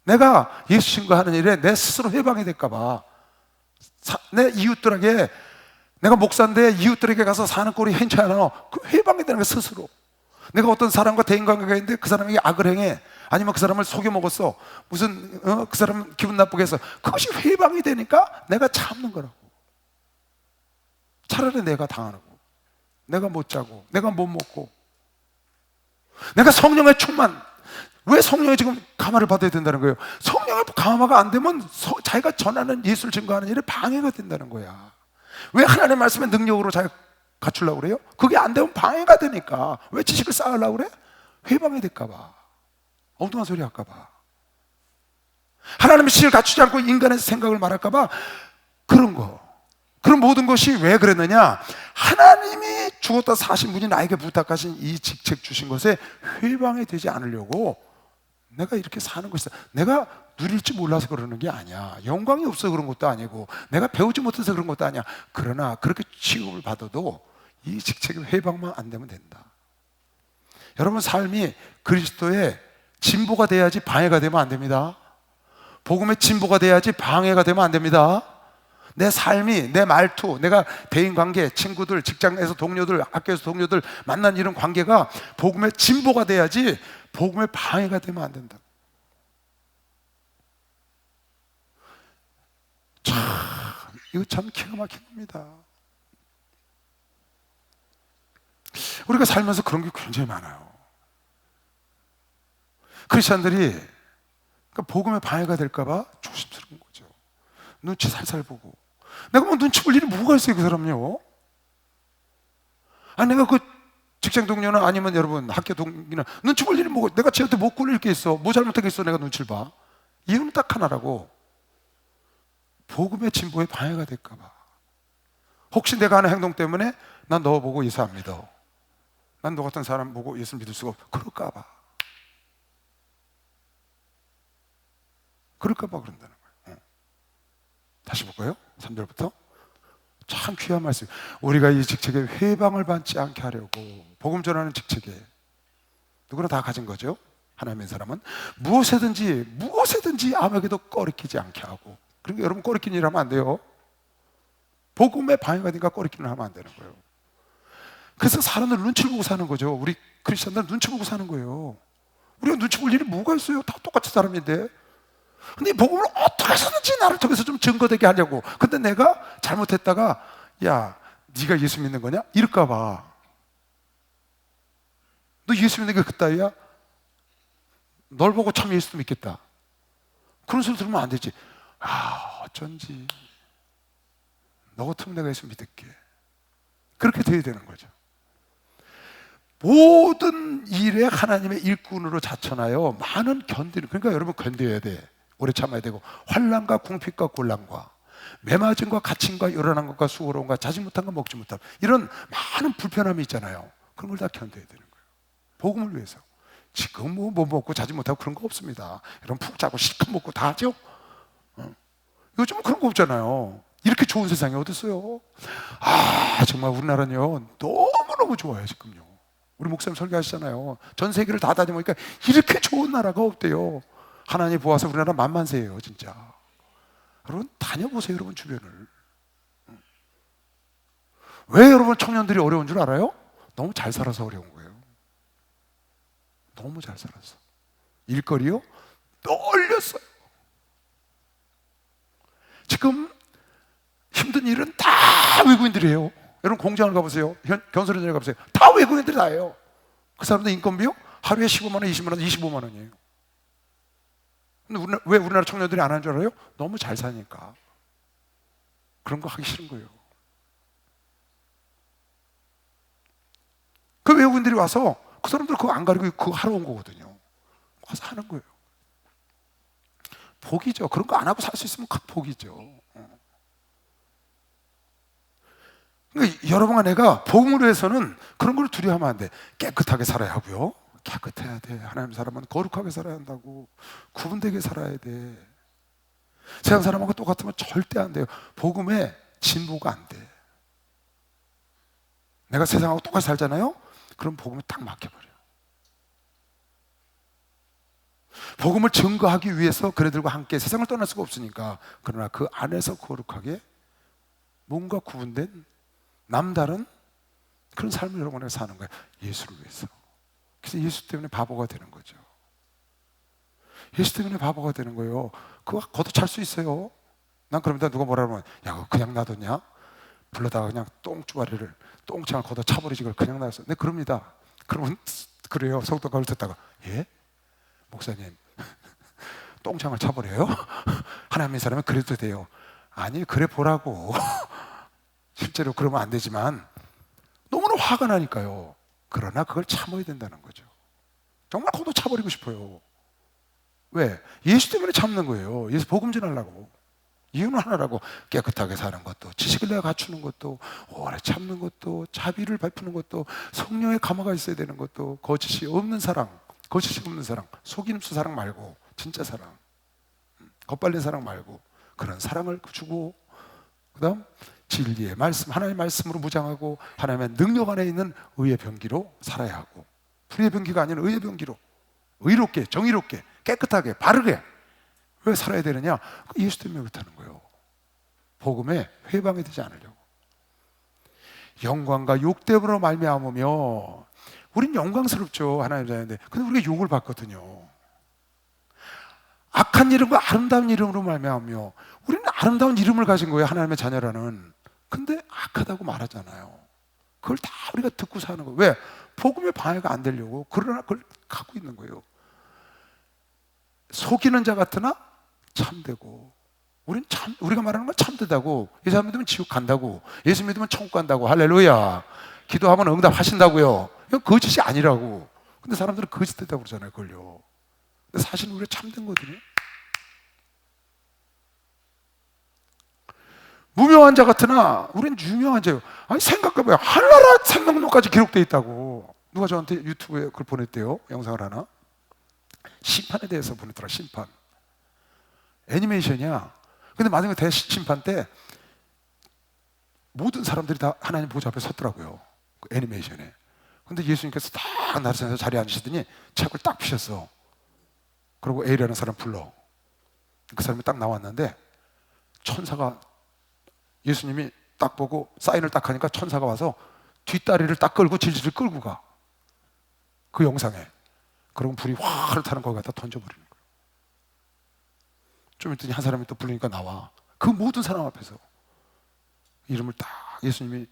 [SPEAKER 1] 내가 예수 증거하는 일에 내 스스로 회방이 될까 봐, 내 이웃들에게, 내가 목사인데 이웃들에게 가서 사는 꼴이 괜찮아, 그 회방이 되는 거예요. 스스로. 내가 어떤 사람과 대인관계가 있는데 그 사람에게 악을 행해, 아니면 그 사람을 속여 먹었어, 무슨 그 사람 기분 나쁘게 해서, 그것이 회방이 되니까 내가 참는 거라고. 차라리 내가 당하고, 내가 못 자고, 내가 못 먹고, 내가 성령의 충만. 왜 성령의 지금 감화를 받아야 된다는 거예요? 성령의 감화가 안 되면 자기가 전하는 예수를 증거하는 일에 방해가 된다는 거야. 왜 하나님의 말씀의 능력으로 자기가 갖추려고 그래요? 그게 안 되면 방해가 되니까. 왜 지식을 쌓으려고 그래? 회방이 될까봐, 엉뚱한 소리 할까봐, 하나님의 지식을 갖추지 않고 인간의 생각을 말할까봐, 그런 거. 그런 모든 것이 왜 그랬느냐? 하나님이 죽었다 사신 분이 나에게 부탁하신 이 직책 주신 것에 회방이 되지 않으려고 내가 이렇게 사는 것이다. 내가 누릴 줄 몰라서 그러는 게 아니야. 영광이 없어서 그런 것도 아니고, 내가 배우지 못해서 그런 것도 아니야. 그러나 그렇게 취급을 받아도 이 직책의 회방만 안 되면 된다. 여러분, 삶이 그리스도의 진보가 돼야지 방해가 되면 안 됩니다. 복음의 진보가 돼야지 방해가 되면 안 됩니다. 내 삶이, 내 말투, 내가 대인관계, 친구들, 직장에서 동료들, 학교에서 동료들 만난 이런 관계가 복음의 진보가 돼야지 복음의 방해가 되면 안 된다. 참, 이거 참 기가 막힌 겁니다. 우리가 살면서 그런 게 굉장히 많아요. 크리스천들이 그러니까 복음의 방해가 될까봐 조심스러운 거죠. 눈치 살살 보고. 내가 뭐 눈치 볼 일이 뭐가 있어요, 그 사람요? 아니, 내가 그 직장 동료나 아니면 여러분 학교 동기나 눈치 볼 일이 뭐가, 내가 쟤한테 못 굴릴 게 있어, 뭐 잘못한 게 있어, 내가 눈치를 봐? 이유는 딱 하나라고. 복음의 진보에 방해가 될까봐. 혹시 내가 하는 행동 때문에 난 너 보고 예수 안 믿어, 난 너 같은 사람 보고 예수 믿을 수가 없어, 그럴까봐. 그럴까봐 그런다는 거예요. 다시 볼까요? 3절부터. 참 귀한 말씀. 우리가 이 직책에 회방을 받지 않게 하려고, 복음 전하는 직책에 누구나 다 가진 거죠. 하나님의 사람은 무엇에든지 아무에게도 꺼리끼지 않게 하고. 그러니까 여러분, 꺼리끼는 일 하면 안 돼요. 복음에 방해가 되니까 꺼리끼는 하면 안 되는 거예요. 그래서 사람들 눈치를 보고 사는 거죠. 우리 크리스천들은 눈치 보고 사는 거예요. 우리가 눈치 볼 일이 뭐가 있어요? 다 똑같은 사람인데. 근데 이 복음을 어떻게 해서든지 나를 통해서 좀 증거되게 하려고. 근데 내가 잘못했다가, 야, 네가 예수 믿는 거냐? 이럴까 봐. 너 예수 믿는 게 그따위야? 널 보고 참 예수도 믿겠다. 그런 소리 들으면 안 되지. 어쩐지 너 같으면 내가 예수 믿을게. 그렇게 돼야 되는 거죠. 모든 일에 하나님의 일꾼으로 자천하여 많은 견디는, 그러니까 여러분 견뎌야 돼. 오래 참아야 되고, 환난과 궁핍과 곤란과 매맞음과 갇힘과 요란한 것과 수고로움과 자지 못한 것 먹지 못함, 이런 많은 불편함이 있잖아요. 그런 걸 다 견뎌야 되는 거예요. 복음을 위해서. 지금 뭐 먹고 자지 못하고 그런 거 없습니다. 여러분 푹 자고 실컷 먹고 다 하죠? 요즘은 그런 거 없잖아요. 이렇게 좋은 세상이 어디 있어요? 정말 우리나라는요 너무너무 좋아요. 지금요 우리 목사님 설교하시잖아요. 전 세계를 다 다녀보니까 이렇게 좋은 나라가 없대요. 하나님 보아서 우리나라 만만세예요 진짜. 여러분 다녀보세요. 여러분 주변을. 왜 여러분 청년들이 어려운 줄 알아요? 너무 잘 살아서 어려운 거예요. 너무 잘 살아서. 일거리요? 널렸어요. 지금 힘든 일은 다 외국인들이에요. 여러분 공장을 가보세요. 견소련을 가보세요. 다 외국인들이 다 해요. 그 사람들 인건비요? 하루에 15만 원, 20만 원, 25만 원이에요. 근데 왜 우리나라 청년들이 안 하는 줄 알아요? 너무 잘 사니까. 그런 거 하기 싫은 거예요. 그 외국인들이 와서 그 사람들 그거 안 가리고 그거 하러 온 거거든요. 와서 하는 거예요. 복이죠. 그런 거 안 하고 살 수 있으면 큰 복이죠. 그러니까 여러분과 내가 복음을 위해서는 그런 걸 두려워하면 안 돼. 깨끗하게 살아야 하고요. 깨끗해야 돼. 하나님 사람은 거룩하게 살아야 한다고. 구분되게 살아야 돼. 세상 사람하고 똑같으면 절대 안 돼요. 복음에 진보가 안 돼. 내가 세상하고 똑같이 살잖아요. 그럼 복음에 딱 막혀버려. 복음을 증거하기 위해서 그네들과 함께 세상을 떠날 수가 없으니까, 그러나 그 안에서 거룩하게 뭔가 구분된 남다른 그런 삶을 여러분에게 사는 거예요. 예수를 위해서. 그래서 예수 때문에 바보가 되는 거죠. 예수 때문에 바보가 되는 거예요. 그거 걷어찰 수 있어요. 난 그러면 누가 뭐라 그러면, 야 그거 그냥 놔뒀냐? 불러다가 그냥 똥주바리를, 똥창을 걷어차버리지 그걸 그냥 놔뒀어. 네 그럽니다. 그러면 그래요. 속독가를 듣다가, 예? 목사님 똥창을 차버려요? 하나님의 사람은 그래도 돼요. 아니 그래 보라고. 실제로 그러면 안 되지만 너무나 화가 나니까요. 그러나 그걸 참아야 된다는 거죠. 정말 걷어 차버리고 싶어요. 왜? 예수 때문에 참는 거예요. 예수 복음 전하려고. 이유는 하나라고. 깨끗하게 사는 것도, 지식을 내가 갖추는 것도, 오래 참는 것도, 자비를 베푸는 것도, 성령의 감화가 있어야 되는 것도, 거짓이 없는 사랑, 거짓이 없는 사랑, 속임수 사랑 말고 진짜 사랑, 겉발린 사랑 말고 그런 사랑을 주고, 그 다음 진리의 말씀, 하나님의 말씀으로 무장하고 하나님의 능력 안에 있는 의의 병기로 살아야 하고, 불의의 병기가 아닌 의의 병기로 의롭게, 정의롭게, 깨끗하게, 바르게 왜 살아야 되느냐? 예수 때문에 그렇다는 거예요. 복음에 회방이 되지 않으려고. 영광과 욕 때문에 말미암으며, 우린 영광스럽죠. 하나님 자녀인데. 근데 우리가 욕을 받거든요. 악한 이름과 아름다운 이름으로 말미암으며, 우리는 아름다운 이름을 가진 거예요. 하나님의 자녀라는. 근데 악하다고 말하잖아요. 그걸 다 우리가 듣고 사는 거예요. 왜? 복음의 방해가 안 되려고. 그러나 그걸 갖고 있는 거예요. 속이는 자 같으나 참되고, 우리가 말하는 건 참되다고. 이 사람 믿으면 지옥 간다고, 예수 믿으면 천국 간다고, 할렐루야. 기도하면 응답하신다고요. 이건 거짓이 아니라고. 근데 사람들은 거짓되다고 그러잖아요, 그걸요. 근데 사실은 우리가 참된 거거든요. 무명한 자 같으나 우리는 유명한 자예요. 아니 생각해봐요. 하늘나라 생명록까지 기록되어 있다고. 누가 저한테 유튜브에 그걸 보냈대요. 영상을 하나. 심판에 대해서 보냈더라. 심판. 애니메이션이야. 근데 마지막에 대심판 때 모든 사람들이 다 하나님 보좌 앞에 섰더라고요. 그 애니메이션에. 근데 예수님께서 딱 나서서 자리에 앉으시더니 책을 딱 피셨어. 그리고 A라는 사람 불러. 그 사람이 딱 나왔는데, 천사가, 예수님이 딱 보고 사인을 딱 하니까 천사가 와서 뒷다리를 딱 끌고 질질 끌고 가. 그 영상에. 그러고 불이 화를 타는 거기 갖다 던져버리는 거예요. 좀 있더니 한 사람이 또 부르니까 나와. 그 모든 사람 앞에서 이름을 딱 예수님이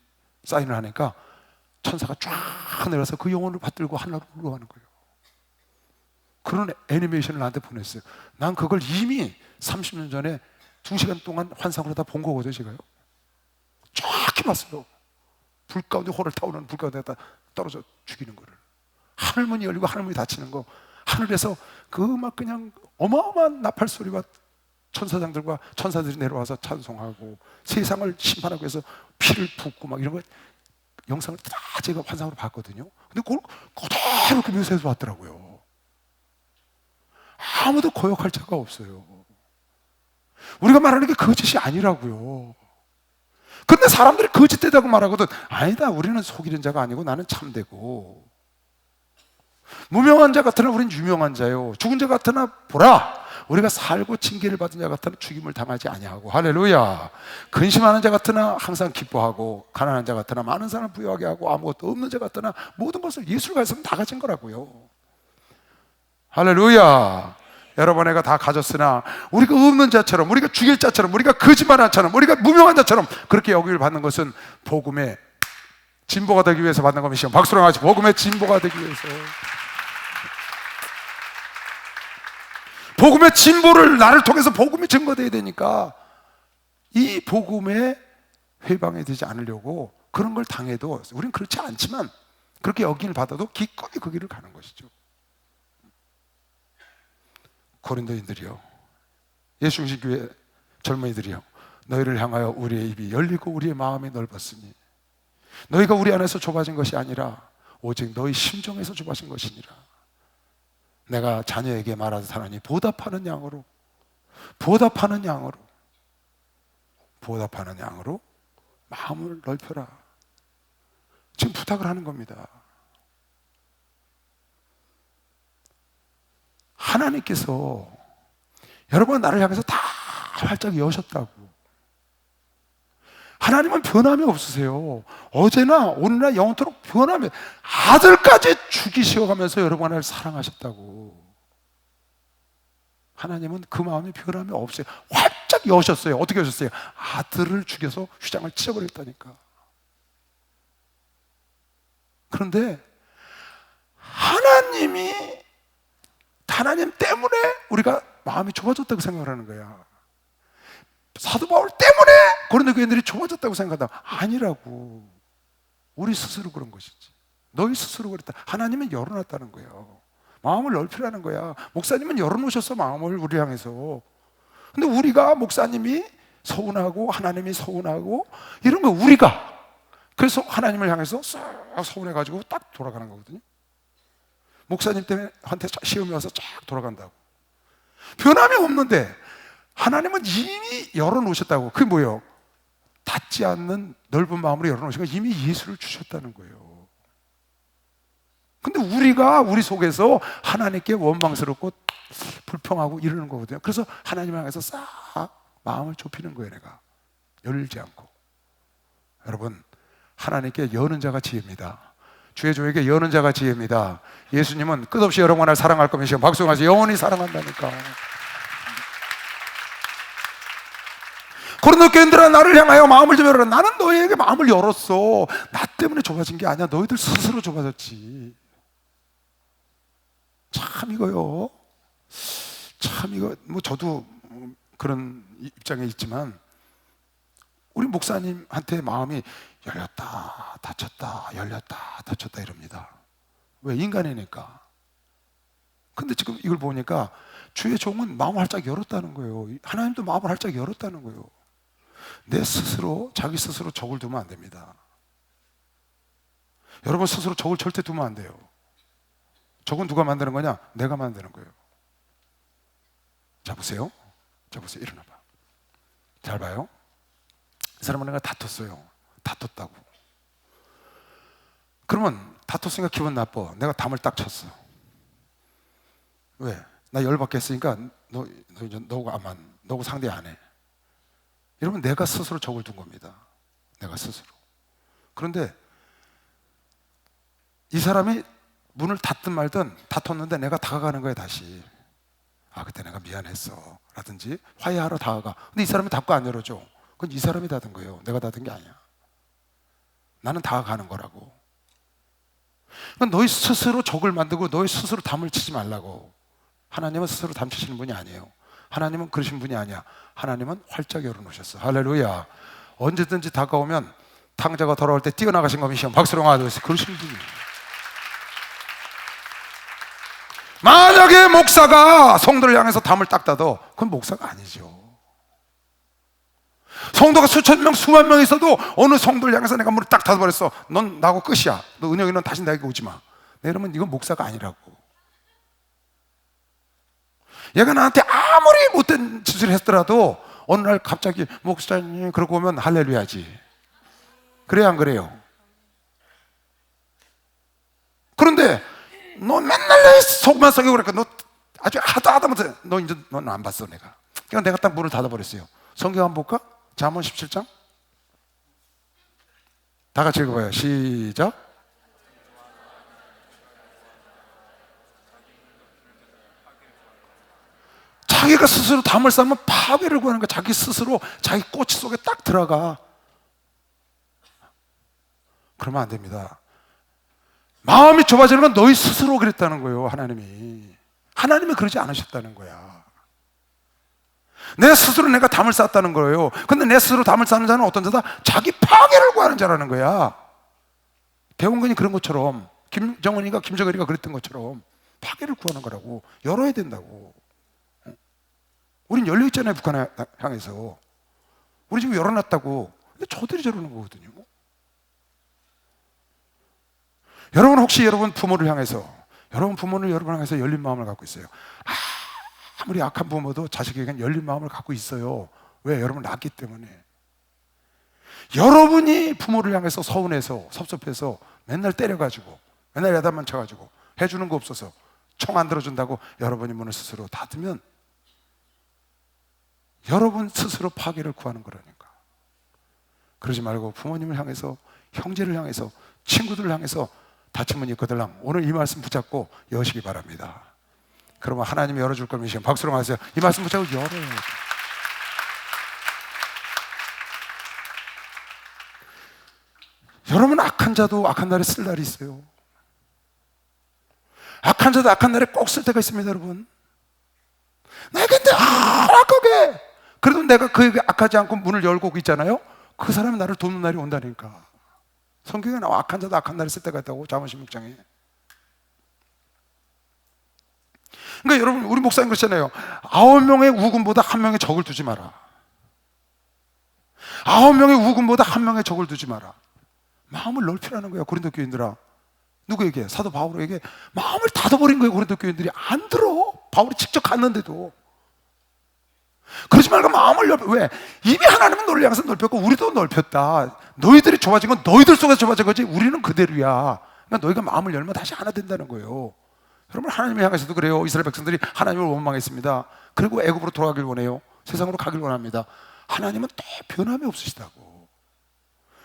[SPEAKER 1] 사인을 하니까 천사가 쫙 내려서 그 영혼을 받들고 하늘로 올라가는 거예요. 그런 애니메이션을 나한테 보냈어요. 난 그걸 이미 30년 전에 2시간 동안 환상으로 다 본 거거든요. 제가요 정확히 봤어요. 불 가운데 호를 타오르는 불 가운데 떨어져 죽이는 거를, 하늘문이 열리고 하늘문이 닫히는 거, 하늘에서 그 막 그냥 어마어마한 나팔 소리와 천사장들과 천사들이 내려와서 찬송하고 세상을 심판하기 위해서 피를 붓고 막 이런 거 영상을 다 제가 환상으로 봤거든요. 근데 그걸 그대로 그 묘사해서 봤더라고요. 아무도 거역할 자가 없어요. 우리가 말하는 게 거짓이 아니라고요. 근데 사람들이 거짓되다고 말하거든. 아니다, 우리는 속이는 자가 아니고 나는 참되고, 무명한 자 같으나 우리는 유명한 자요, 죽은 자 같으나 보라 우리가 살고 징계를 받은 자 같으나 죽임을 당하지 아니하고, 할렐루야. 근심하는 자 같으나 항상 기뻐하고, 가난한 자 같으나 많은 사람 부유하게 하고, 아무것도 없는 자 같으나 모든 것을 예수를 가졌으면 다 가진 거라고요. 할렐루야. 여러분, 애가 다 가졌으나 우리가 없는 자처럼, 우리가 죽일 자처럼, 우리가 거짓말한 자처럼, 우리가 무명한 자처럼 그렇게 여기를 받는 것은 복음의 진보가 되기 위해서 받는 겁니다. 박수로 같이 복음의 진보가 되기 위해서. 복음의 진보를 나를 통해서 복음이 증거되어야 되니까 이 복음에 회방이 되지 않으려고 그런 걸 당해도, 우리는 그렇지 않지만 그렇게 여기를 받아도 기꺼이 그 길을 가는 것이죠. 고린도인들이요, 예수중심교회 젊은이들이요, 너희를 향하여 우리의 입이 열리고 우리의 마음이 넓었으니 너희가 우리 안에서 좁아진 것이 아니라 오직 너희 심정에서 좁아진 것이니라. 내가 자녀에게 말하듯하노니 보답하는 양으로, 보답하는 양으로, 보답하는 양으로 마음을 넓혀라. 지금 부탁을 하는 겁니다. 하나님께서 여러분 나를 향해서 다 활짝 여셨다고. 하나님은 변함이 없으세요. 어제나 오늘나 영원토록 변함이, 아들까지 죽이시어가면서 여러분을 사랑하셨다고. 하나님은 그 마음이 변함이 없어요. 활짝 여셨어요. 어떻게 여셨어요? 아들을 죽여서 휘장을 찢어버렸다니까. 그런데 하나님 때문에 우리가 마음이 좁아졌다고 생각을 하는 거야. 사도 바울 때문에 고린도 교인들이 좁아졌다고 생각한다. 아니라고. 우리 스스로 그런 것이지. 너희 스스로 그랬다. 하나님은 열어놨다는 거예요. 마음을 넓히라는 거야. 목사님은 열어놓으셨어, 마음을 우리 향해서. 근데 우리가, 목사님이 서운하고 하나님이 서운하고 이런 거 우리가, 그래서 하나님을 향해서 싹 서운해가지고 딱 돌아가는 거거든요. 목사님 때문에 한테 시험이 와서 쫙 돌아간다고. 변함이 없는데 하나님은 이미 열어놓으셨다고. 그게 뭐예요? 닫지 않는 넓은 마음으로 열어놓으신 거, 이미 예수를 주셨다는 거예요. 근데 우리가 우리 속에서 하나님께 원망스럽고 불평하고 이러는 거거든요. 그래서 하나님을 향해서 싹 마음을 좁히는 거예요. 내가 열지 않고. 여러분, 하나님께 여는 자가 지혜입니다. 주의 종에게 여는 자가 지혜입니다. 예수님은 끝없이 여러분을 사랑할 겁니다. 박수하면서 영원히 사랑한다니까. 고린도 교인들아, 나를 향하여 마음을 좀 열어라. 나는 너희에게 마음을 열었어. 나 때문에 좁아진 게 아니야. 너희들 스스로 좁아졌지. 참 이거요, 참 이거, 뭐 저도 그런 입장에 있지만 우리 목사님한테 마음이 열렸다 닫혔다 열렸다 닫혔다 이럽니다. 왜? 인간이니까. 근데 지금 이걸 보니까 주의 종은 마음을 활짝 열었다는 거예요. 하나님도 마음을 활짝 열었다는 거예요. 내 스스로, 자기 스스로 적을 두면 안 됩니다. 여러분 스스로 적을 절대 두면 안 돼요. 적은 누가 만드는 거냐? 내가 만드는 거예요. 자 보세요. 자 보세요. 일어나봐. 잘 봐요. 이 사람은 내가 다퉜어요. 다퉜다고. 그러면 다퉜으니까 기분 나빠. 내가 담을 딱 쳤어. 왜? 나 열받게 했으니까 너하고 상대 안 해. 여러분, 내가 스스로 적을 둔 겁니다. 내가 스스로. 그런데 이 사람이 문을 닫든 말든 다퉜는데 내가 다가가는 거야 다시. 아, 그때 내가 미안했어 라든지 화해하러 다가가. 근데 이 사람이 닫고 안 열어줘. 그건 이 사람이 닫은 거예요. 내가 닫은 게 아니야. 나는 다가가는 거라고. 그러니까 너희 스스로 적을 만들고 너희 스스로 담을 치지 말라고. 하나님은 스스로 담치시는 분이 아니에요. 하나님은 그러신 분이 아니야. 하나님은 활짝 열어놓으셨어. 할렐루야. 언제든지 다가오면 탕자가 돌아올 때 뛰어나가신 거미시면 박수로 맞으세요. 그러신 분이에요. 만약에 목사가 성도를 향해서 담을 딱 닫어, 그건 목사가 아니죠. 성도가 수천 명, 수만 명 있어도 어느 성도를 향해서 내가 문을 딱 닫아버렸어. 넌 나하고 끝이야. 너 은영이 넌 다시 나에게 오지 마. 네, 여러분, 이건 목사가 아니라고. 얘가 나한테 아무리 못된 짓을 했더라도 어느 날 갑자기 목사님 그러고 오면 할렐루야지. 그래야 안 그래요? 그런데 너 맨날 내 속만 썩이고 그러니까 너 아주 하다못해 너 이제 넌 안 봤어 내가. 그러니까 내가 딱 문을 닫아버렸어요. 성경 한번 볼까? 잠언 17장 다 같이 읽어봐요. 시작. 자기가 스스로 담을 쌓으면 파괴를 구하는 거야. 자기 스스로 자기 꼬치 속에 딱 들어가. 그러면 안 됩니다. 마음이 좁아지는 건 너희 스스로 그랬다는 거예요. 하나님이 그러지 않으셨다는 거야. 내 스스로 내가 담을 쌓았다는 거예요. 근데 내 스스로 담을 쌓는 자는 어떤 자다? 자기 파괴를 구하는 자라는 거야. 대원근이 그런 것처럼, 김정은이가 김정은이가 그랬던 것처럼 파괴를 구하는 거라고. 열어야 된다고. 우린 열려있잖아요. 북한을 향해서. 우리 지금 열어놨다고. 근데 저들이 저러는 거거든요. 여러분 혹시 여러분 부모를 향해서, 여러분 부모는 여러분을 향해서 열린 마음을 갖고 있어요. 아무리 악한 부모도 자식에게는 열린 마음을 갖고 있어요. 왜? 여러분 낳았기 때문에. 여러분이 부모를 향해서 서운해서 섭섭해서 맨날 때려가지고 맨날 야단만 쳐가지고 해주는 거 없어서 청 안 들어준다고 여러분이 문을 스스로 닫으면 여러분 스스로 파괴를 구하는 거라니까. 그러지 말고 부모님을 향해서, 형제를 향해서, 친구들을 향해서 닫힌 문이 있거들랑 오늘 이 말씀 붙잡고 여시기 바랍니다. 그러면 하나님이 열어줄 걸 믿으시면 박수로 하세요. 이 말씀 붙잡고 열어요. 여러분 악한 자도 악한 날에 쓸 날이 있어요. 악한 자도 악한 날에 꼭 쓸 때가 있습니다. 여러분 내가 근데 악하게 그래도 내가 그에게 악하지 않고 문을 열고 있잖아요. 그 사람이 나를 돕는 날이 온다니까. 성경에 나와 악한 자도 악한 날에 쓸 때가 있다고. 잠언 16장에. 그러니까 여러분 우리 목사님 그러잖아요. 9명의 우군보다 1명의 적을 두지 마라. 9명의 우군보다 1명의 적을 두지 마라. 마음을 넓히라는 거야. 고린도 교인들아. 누구에게? 사도 바울에게 마음을 닫아버린 거예요. 고린도 교인들이 안 들어. 바울이 직접 갔는데도. 그러지 말고 마음을 넓혀. 왜? 이미 하나님은 너를 향해서 넓혔고 우리도 넓혔다. 너희들이 좁아진 건 너희들 속에서 좁아진 거지 우리는 그대로야. 그러니까 너희가 마음을 열면 다시 하나 된다는 거예요. 여러분 하나님을 향해서도 그래요. 이스라엘 백성들이 하나님을 원망했습니다. 그리고 애굽으로 돌아가길 원해요. 세상으로 가길 원합니다. 하나님은 또 변함이 없으시다고.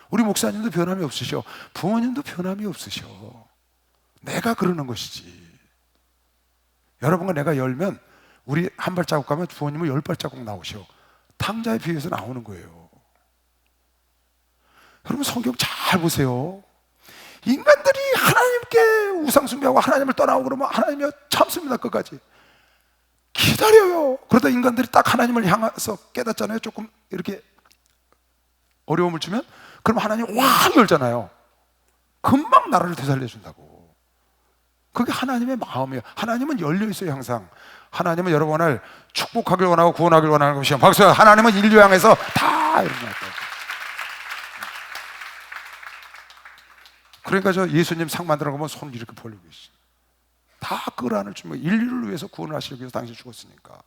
[SPEAKER 1] 우리 목사님도 변함이 없으셔. 부모님도 변함이 없으셔. 내가 그러는 것이지. 여러분과 내가 열면 우리 한 발자국 가면 부모님은 10발자국 나오셔. 탕자에 비해서 나오는 거예요. 여러분 성경 잘 보세요. 인간들이 하나님께 우상 숭배하고 하나님을 떠나고 그러면 하나님이 참습니다. 끝까지 기다려요. 그러다 인간들이 딱 하나님을 향해서 깨닫잖아요. 조금 이렇게 어려움을 주면 그럼 하나님 확 열잖아요. 금방 나라를 되살려준다고. 그게 하나님의 마음이에요. 하나님은 열려있어요. 항상 하나님은 여러분을 축복하길 원하고 구원하길 원하는 것이요. 박수. 하나님은 인류 향해서 다 일어났다. 그러니까 저 예수님 상 만들어 보면 손 이렇게 벌리고 계시. 다 그 안을 주면 인류를 위해서 구원을 하시기 위해서 당신이 죽었으니까.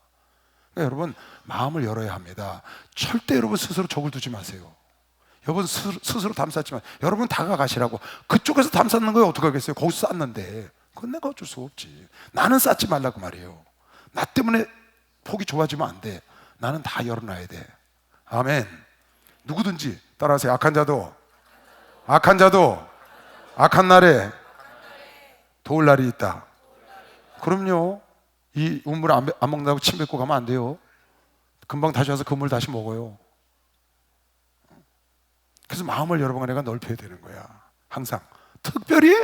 [SPEAKER 1] 그러니까 여러분 마음을 열어야 합니다. 절대 여러분 스스로 적을 두지 마세요. 여러분 스스로 담쌓지만 여러분 다가가시라고. 그쪽에서 담쌓는 거예요. 어떻게 하겠어요? 거기서 쌓는데 그건 내가 어쩔 수 없지. 나는 쌓지 말라고 말이에요. 나 때문에 폭이 좁아지면 안 돼. 나는 다 열어놔야 돼. 아멘. 누구든지 따라하세요. 악한 자도 악한 날에 도울 날이 있다. 그럼요. 이 우물 안 먹는다고 침 뱉고 가면 안 돼요. 금방 다시 와서 그 물 다시 먹어요. 그래서 마음을 여러분과 내가 넓혀야 되는 거야. 항상 특별히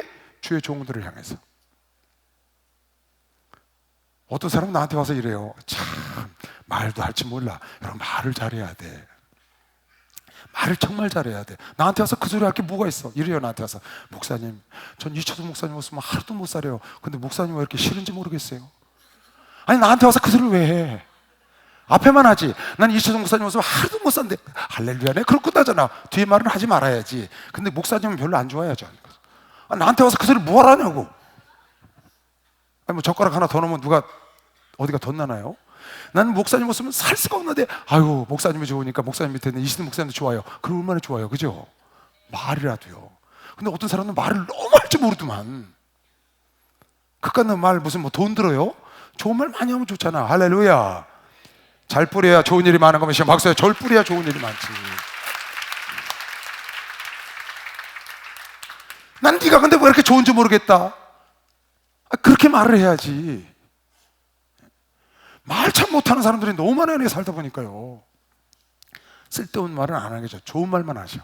[SPEAKER 1] 주의 종들을 향해서. 어떤 사람은 나한테 와서 이래요. 참 말도 할 줄 몰라. 여러분, 말을 잘해야 돼. 말을 정말 잘해야 돼. 나한테 와서 그 소리 할 게 뭐가 있어? 이래요. 나한테 와서, 목사님, 전 이철수 목사님 없으면 하루도 못 살아요. 근데 목사님 왜 이렇게 싫은지 모르겠어요. 아니, 나한테 와서 그 소리를 왜 해? 앞에만 하지. 난 이철수 목사님 없으면 하루도 못 산대. 할렐루야네. 그럴 거다잖아. 뒤에 말은 하지 말아야지. 근데 목사님은 별로 안 좋아해야죠. 나한테 와서 그 소리 뭐 하라냐고. 아니, 뭐 젓가락 하나 더 넣으면 누가 어디가 덧나나요? 나는 목사님 없으면 살 수가 없는데, 아유, 목사님이 좋으니까 목사님 밑에 있는 이시드 목사님도 좋아요. 그럼 얼마나 좋아요, 그죠? 말이라도요. 근데 어떤 사람은 말을 너무 할 줄 모르더만. 그깟 말 무슨 뭐 돈 들어요? 좋은 말 많이 하면 좋잖아. 할렐루야. 잘 뿌려야 좋은 일이 많은 거면 박수야. 절 뿌려야 좋은 일이 많지. 난 네가 근데 왜 이렇게 좋은지 모르겠다. 그렇게 말을 해야지. 말 참 못하는 사람들이 너무 많아요. 내가 살다 보니까요. 쓸데없는 말은 안 하겠죠. 좋은 말만 하죠.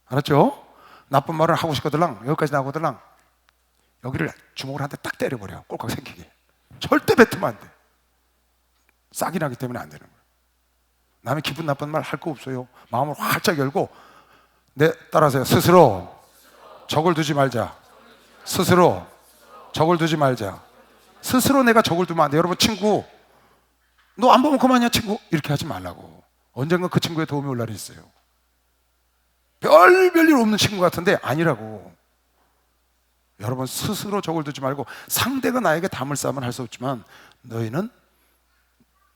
[SPEAKER 1] 알았죠? 나쁜 말은 하고 싶거들랑, 여기까지 나오거들랑 여기를 주먹을 한 대 딱 때려버려. 꼴깍 생기게. 절대 뱉으면 안 돼. 싹이 나기 때문에 안 되는 거예요. 남의 기분 나쁜 말 할 거 없어요. 마음을 활짝 열고, 따라하세요. 스스로 적을 두지 말자. 스스로 적을 두지 말자. 스스로 내가 적을 두면 안 돼. 여러분, 친구, 너 안 보면 그만이야 친구, 이렇게 하지 말라고. 언젠가 그 친구의 도움이 올 날이 있어요. 별일 없는 친구 같은데 아니라고. 여러분, 스스로 적을 두지 말고, 상대가 나에게 담을 쌓으면 할 수 없지만 너희는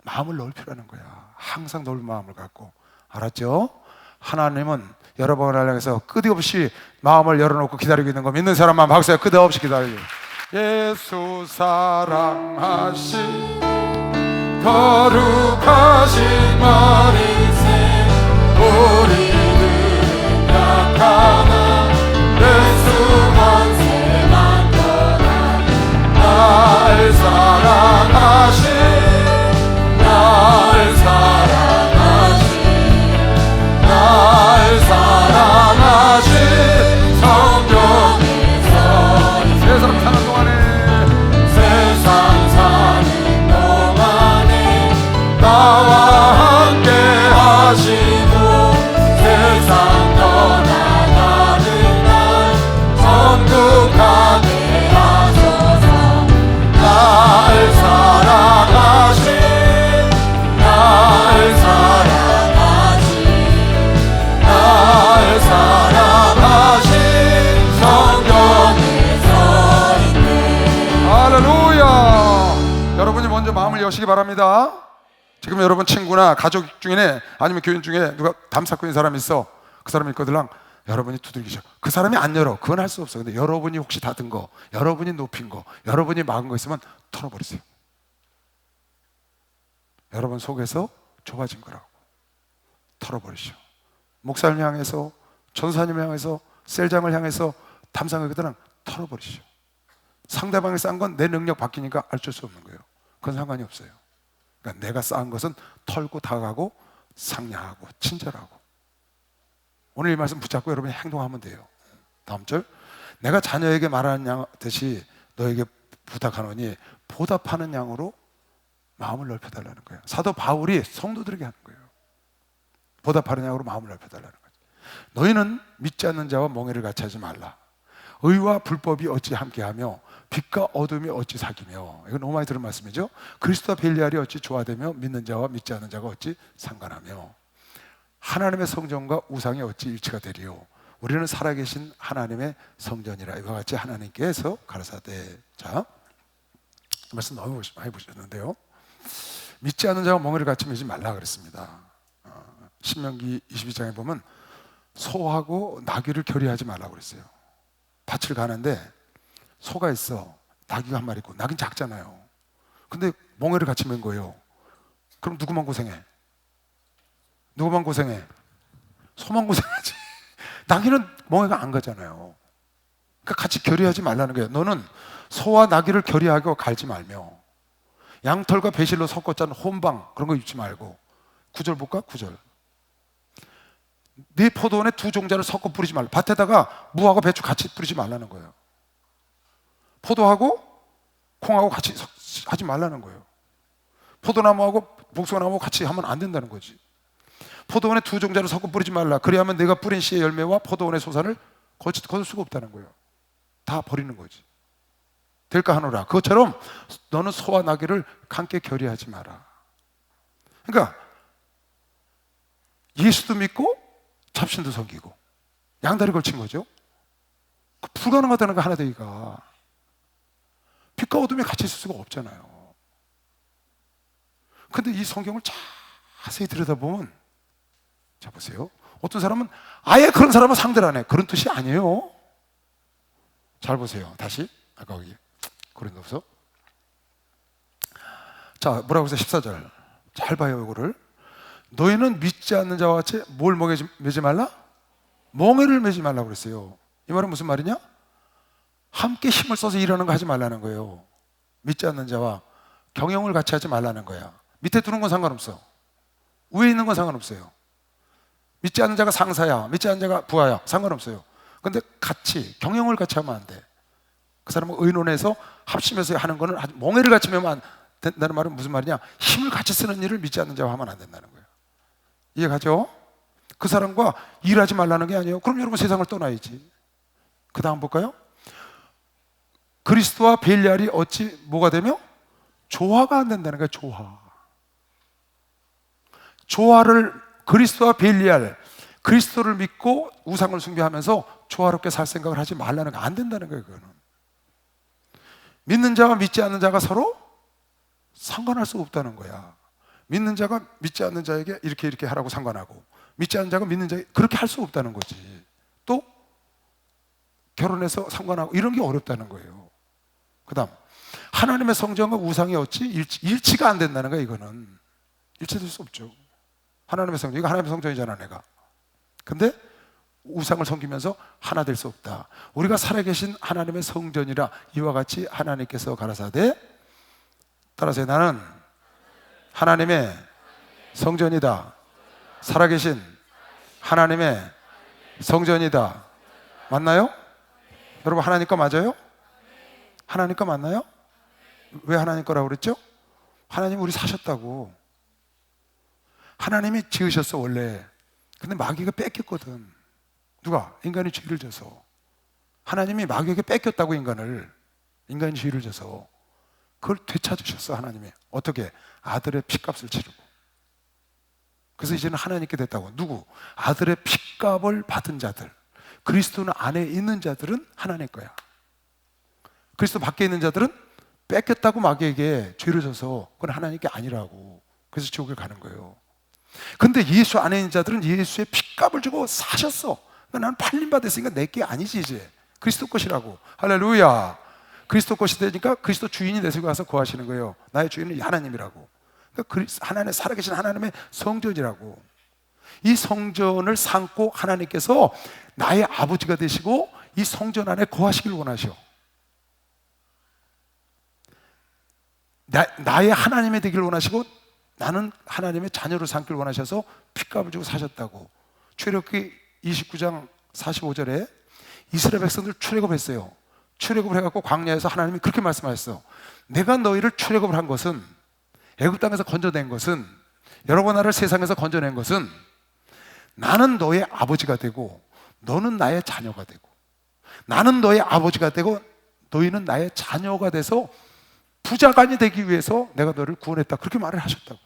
[SPEAKER 1] 마음을 넓히라는 거야. 항상 넓은 마음을 갖고. 알았죠? 하나님은 여러분을 향해서 끝없이 마음을 열어놓고 기다리고 있는 거 믿는 사람만 박수야. 끝없이 기다리고. 예수 사랑하신 거룩하신 머리새, 우리는 약하나 예수 만세만 떠나 날 사랑하신, 날 사랑하신, 날 사랑하신 성령의 선. 세상 사는 동안에, 세상 사는 동안에 나와 함께 하시고, 세상 떠나가는 날 천국하게 하소서. 날 사랑하신, 날 사랑하신, 날 사랑하신 성경에 서있네. 할렐루야. 여러분이 먼저 마음을 여시기 바랍니다. 지금 여러분 친구나 가족 중에, 아니면 교인 중에 누가 담 쌓고 있는 사람이 있어. 그 사람이 있거들랑 여러분이 두들기셔. 그 사람이 안 열어. 그건 할 수 없어. 근데 여러분이 혹시 닫은 거, 여러분이 높인 거, 여러분이 막은 거 있으면 털어버리세요. 여러분 속에서 좁아진 거라고. 털어버리시오. 목사님 향해서, 전사님 향해서, 셀장을 향해서 담상을 그들은 털어버리시오. 상대방이 쌓은 건 내 능력 바뀌니까 어쩔 수 없는 거예요. 그건 상관이 없어요. 그러니까 내가 쌓은 것은 털고 다가가고 상냥하고 친절하고. 오늘 이 말씀 붙잡고 여러분이 행동하면 돼요. 다음 절, 내가 자녀에게 말하는 양 듯이 너에게 부탁하노니 보답하는 양으로 마음을 넓혀달라는 거예요. 사도 바울이 성도들에게 하는 거예요. 보답하는 양으로 마음을 넓혀달라는 거예요. 너희는 믿지 않는 자와 멍에를 같이 하지 말라. 의와 불법이 어찌 함께하며 빛과 어둠이 어찌 사귀며. 이거 너무 많이 들은 말씀이죠. 그리스도와 벨리알이 어찌 조화되며 믿는 자와 믿지 않는 자가 어찌 상관하며. 하나님의 성전과 우상이 어찌 일치가 되리요. 우리는 살아계신 하나님의 성전이라. 이와 같이 하나님께서 가라사대. 자, 이 말씀 너무 많이 보셨는데요. 믿지 않는 자와 멍에를 같이 매지 말라 그랬습니다. 신명기 22장에 보면 소하고 나귀를 결의하지 말라고 그랬어요. 밭을 가는데 소가 있어. 나귀가 한 마리 있고. 나귀는 작잖아요. 근데 멍에를 같이 맨 거예요. 그럼 누구만 고생해? 누구만 고생해? 소만 고생하지. 나귀는 멍에가 안 가잖아요. 그러니까 같이 결의하지 말라는 거예요. 너는 소와 나귀를 결의하고 갈지 말며, 양털과 배실로 섞어 짠 혼방 그런 거 입지 말고. 9절 볼까? 9절. 네 포도원에 두 종자를 섞어 뿌리지 말라. 밭에다가 무하고 배추 같이 뿌리지 말라는 거예요. 포도하고 콩하고 같이 하지 말라는 거예요. 포도나무하고 복숭아나무하고 같이 하면 안 된다는 거지. 포도원에 두 종자를 섞어 뿌리지 말라. 그래야만 내가 뿌린 씨의 열매와 포도원의 소산을 거둘 수가 없다는 거예요. 다 버리는 거지. 될까 하노라. 그것처럼 너는 소와 나귀를 함께 결의하지 마라. 그러니까 예수도 믿고 잡신도 섬기고 양다리 걸친 거죠. 불가능하다는 거 하나 되기가. 빛과 어둠이 같이 있을 수가 없잖아요. 근데 이 성경을 자세히 들여다보면, 자 보세요. 어떤 사람은 아예 그런 사람은 상대를 안 해. 그런 뜻이 아니에요. 잘 보세요. 다시 아까 거기 고린도서. 자 뭐라고 해서 14절 잘 봐요. 이거를 너희는 믿지 않는 자와 같이 뭘 매지 말라? 멍에를 매지 말라고 그랬어요. 이 말은 무슨 말이냐? 함께 힘을 써서 일하는 거 하지 말라는 거예요. 믿지 않는 자와 경영을 같이 하지 말라는 거야. 밑에 두는 건 상관없어. 위에 있는 건 상관없어요. 믿지 않는 자가 상사야, 믿지 않는 자가 부하야, 상관없어요. 근데 같이 경영을 같이 하면 안 돼. 그 사람은 의논해서 합심해서 하는 거는 멍해를 같이 매면 안 된다는 말은 무슨 말이냐? 힘을 같이 쓰는 일을 믿지 않는 자와 하면 안 된다는 거예요. 이해가죠? 그 사람과 일하지 말라는 게 아니에요. 그럼 여러분 세상을 떠나야지. 그 다음 볼까요? 그리스도와 벨리알이 어찌 뭐가 되며? 조화가 안 된다는 거예요. 조화를 그리스도와 벨리알, 그리스도를 믿고 우상을 숭배하면서 조화롭게 살 생각을 하지 말라는 거 안 된다는 거예요. 그거는 믿는 자와 믿지 않는 자가 서로 상관할 수 없다는 거야. 믿는 자가 믿지 않는 자에게 이렇게 하라고 상관하고, 믿지 않는 자가 믿는 자에게 그렇게 할 수 없다는 거지. 또 결혼해서 상관하고 이런 게 어렵다는 거예요. 그 다음 하나님의 성전과 우상이 어찌 일치가 안 된다는 거야. 이거는 일치될 수 없죠. 하나님의 성전, 이거 하나님의 성전이잖아 내가. 근데 우상을 섬기면서 하나 될 수 없다. 우리가 살아계신 하나님의 성전이라 이와 같이 하나님께서 가라사대, 따라서 나는 하나님의 성전이다. 살아계신 하나님의 성전이다. 맞나요? 여러분 하나님 거 맞아요? 하나님 거 맞나요? 왜 하나님 거라고 그랬죠? 하나님 우리 사셨다고. 하나님이 지으셨어 원래. 근데 마귀가 뺏겼거든. 누가? 인간이 죄를 져서. 하나님이 마귀에게 뺏겼다고 인간이 죄를 져서 그걸 되찾으셨어. 하나님이 어떻게? 아들의 피값을 치르고. 그래서 이제는 하나님께 됐다고. 누구? 아들의 피값을 받은 자들, 그리스도는 안에 있는 자들은 하나님 거야. 그리스도 밖에 있는 자들은 뺏겼다고 마귀에게 죄를 져서 그건 하나님께 아니라고. 그래서 지옥에 가는 거예요. 근데 예수 안에 있는 자들은 예수의 피값을 주고 사셨어. 나는 팔림받았으니까 내 게 아니지. 이제 그리스도 것이라고. 할렐루야. 그리스도 것이 되니까 그리스도 주인이 내 속에 와서 거하시는 거예요. 나의 주인은 하나님이라고. 그러니까 하나님, 살아계신 하나님의 성전이라고. 이 성전을 삼고 하나님께서 나의 아버지가 되시고 이 성전 안에 거하시길 원하셔. 나의 하나님이 되기를 원하시고 나는 하나님의 자녀로 삼기를 원하셔서 피값을 주고 사셨다고. 출애굽기 29장 45절에 이스라엘 백성들 출애굽했어요. 출애굽을 해갖고 광야에서 하나님이 그렇게 말씀하셨어. 내가 너희를 출애굽을 한 것은, 애굽 땅에서 건져낸 것은, 여러분 나라를 세상에서 건져낸 것은 나는 너의 아버지가 되고 너는 나의 자녀가 되고, 나는 너의 아버지가 되고 너희는 나의 자녀가 돼서 부자간이 되기 위해서 내가 너를 구원했다. 그렇게 말을 하셨다고.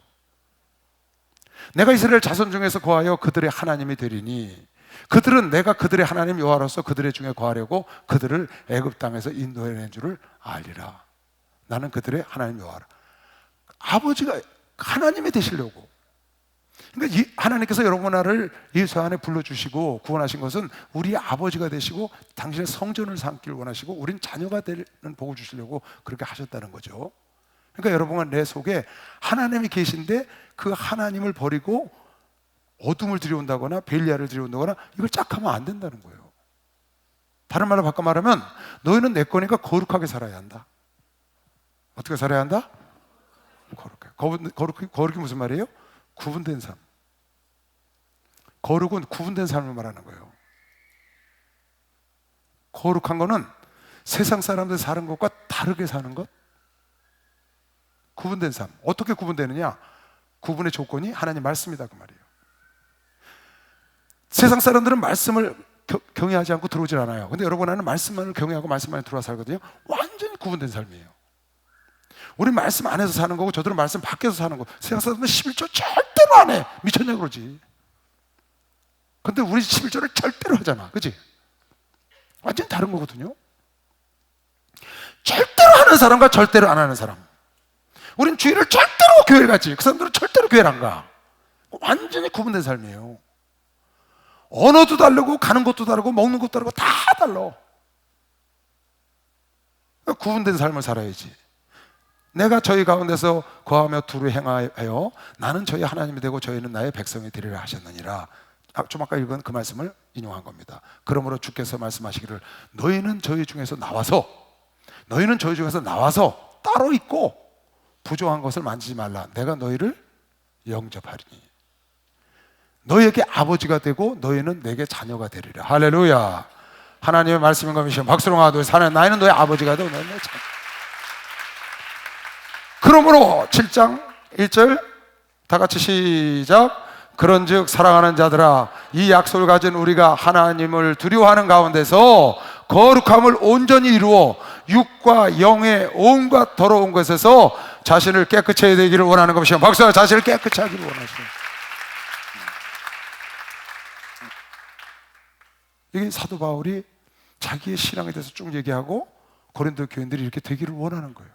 [SPEAKER 1] 내가 이스라엘 자손 중에서 거하여 그들의 하나님이 되리니 그들은 내가 그들의 하나님 여호와로서 그들의 중에 거하려고 그들을 애굽 땅에서 인도해낸 줄을 알리라. 나는 그들의 하나님 여호와라. 아버지가 하나님이 되시려고. 그러니까 하나님께서 여러분 나를 예수 안에 불러주시고 구원하신 것은 우리 아버지가 되시고 당신의 성전을 삼기를 원하시고 우린 자녀가 되는 복을 주시려고 그렇게 하셨다는 거죠. 그러니까 여러분은 내 속에 하나님이 계신데 그 하나님을 버리고 어둠을 들여온다거나 벨리알을 들여온다거나 이걸 짝하면 안 된다는 거예요. 다른 말로 바꿔 말하면 너희는 내 거니까 거룩하게 살아야 한다. 어떻게 살아야 한다? 거룩이 무슨 말이에요? 구분된 삶. 거룩은 구분된 삶을 말하는 거예요. 거룩한 거는 세상 사람들 사는 것과 다르게 사는 것, 구분된 삶. 어떻게 구분되느냐? 구분의 조건이 하나님 말씀이다 그 말이에요. 세상 사람들은 말씀을 경외하지 않고 들어오질 않아요. 근데 여러분 안에는 말씀만을 경외하고 말씀만에 들어와 살거든요. 완전히 구분된 삶이에요. 우리 말씀 안에서 사는 거고 저들은 말씀 밖에서 사는 거. 세상 사람들은 11조 절대로 안 해. 미쳤냐 그러지. 근데 우리 11조를 절대로 하잖아. 그치? 완전히 다른 거거든요. 절대로 하는 사람과 절대로 안 하는 사람. 우린 주일을 절대로 교회를 가지. 그 사람들은 절대로 교회를 안 가. 완전히 구분된 삶이에요. 언어도 다르고 가는 것도 다르고 먹는 것도 다르고 다 달라. 구분된 삶을 살아야지. 내가 저희 가운데서 거하며 두루 행하여 나는 저희 하나님이 되고 저희는 나의 백성이 되리라 하셨느니라. 좀 아까 읽은 그 말씀을 인용한 겁니다. 그러므로 주께서 말씀하시기를 너희는 저희 중에서 나와서 따로 있고 부정한 것을 만지지 말라. 내가 너희를 영접하리니 너희에게 아버지가 되고 너희는 내게 자녀가 되리라. 할렐루야. 하나님의 말씀인 것이시오. 박수로 하나 둘 셋. 나는 너희 아버지가 되고 너희는 내 자녀. 그러므로 7장 1절 다 같이 시작. 그런즉 사랑하는 자들아 이 약속을 가진 우리가 하나님을 두려워하는 가운데서 거룩함을 온전히 이루어 육과 영의 온갖 더러운 것에서 자신을 깨끗이 해야 되기를 원하는 것이요. 박수와 자신을 깨끗이 하기를 원하시오. 이게 사도 바울이 자기의 신앙에 대해서 쭉 얘기하고 고린도 교인들이 이렇게 되기를 원하는 거예요.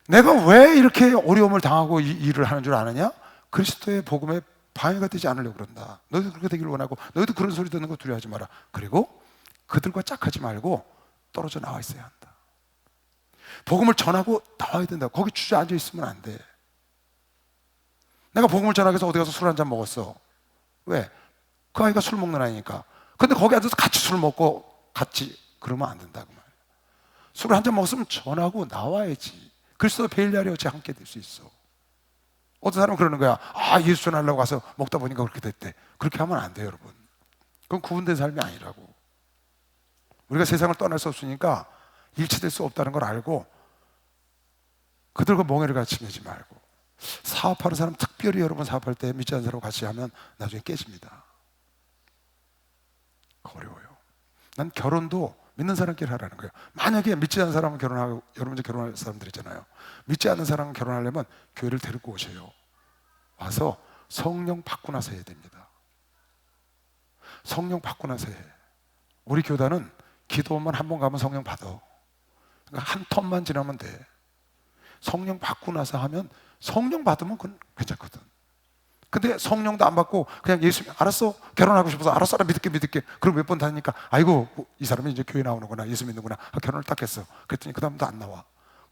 [SPEAKER 1] 내가 왜 이렇게 어려움을 당하고 이 일을 하는 줄 아느냐? 그리스도의 복음에 방해가 되지 않으려고 그런다. 너희도 그렇게 되기를 원하고 너희도 그런 소리 듣는 거 두려워하지 마라. 그리고 그들과 짝하지 말고 떨어져 나와 있어야 한다. 복음을 전하고 나와야 된다. 거기 주저앉아 있으면 안 돼. 내가 복음을 전하기 위해서 어디 가서 술 한잔 먹었어. 왜? 그 아이가 술 먹는 아이니까. 근데 거기 앉아서 같이 술 먹고 같이 그러면 안 된다고 말이야. 술을 한잔 먹었으면 전하고 나와야지. 그리스도 베일리아리 어찌 함께 될 수 있어. 어떤 사람은 그러는 거야. 아, 예수 전하려고 가서 먹다 보니까 그렇게 됐대. 그렇게 하면 안 돼요, 여러분. 그건 구분된 삶이 아니라고. 우리가 세상을 떠날 수 없으니까 일치될 수 없다는 걸 알고 그들과 멍해를 같이 매지 말고. 사업하는 사람, 특별히 여러분 사업할 때 믿지 않는 사람과 같이 하면 나중에 깨집니다. 어려워요. 난 결혼도 믿는 사람끼리 하라는 거예요. 만약에 믿지 않는 사람은 결혼하고, 여러분 이제 결혼할 사람들 있잖아요. 믿지 않는 사람은 결혼하려면 교회를 데리고 오셔요. 와서 성령 받고 나서 해야 됩니다. 성령 받고 나서 해. 우리 교단은 기도원만 한 번 가면 성령 받아. 그러니까 한 턴만 지나면 돼. 성령 받고 나서 하면 성령 받으면 그건 괜찮거든. 근데 성령도 안 받고 그냥 예수 알았어 결혼하고 싶어서 알았어 나 믿을게 그럼 몇 번 다니니까 아이고 이 사람이 이제 교회 나오는구나 예수 믿는구나 결혼을 딱 했어. 그랬더니 그 다음부터 안 나와.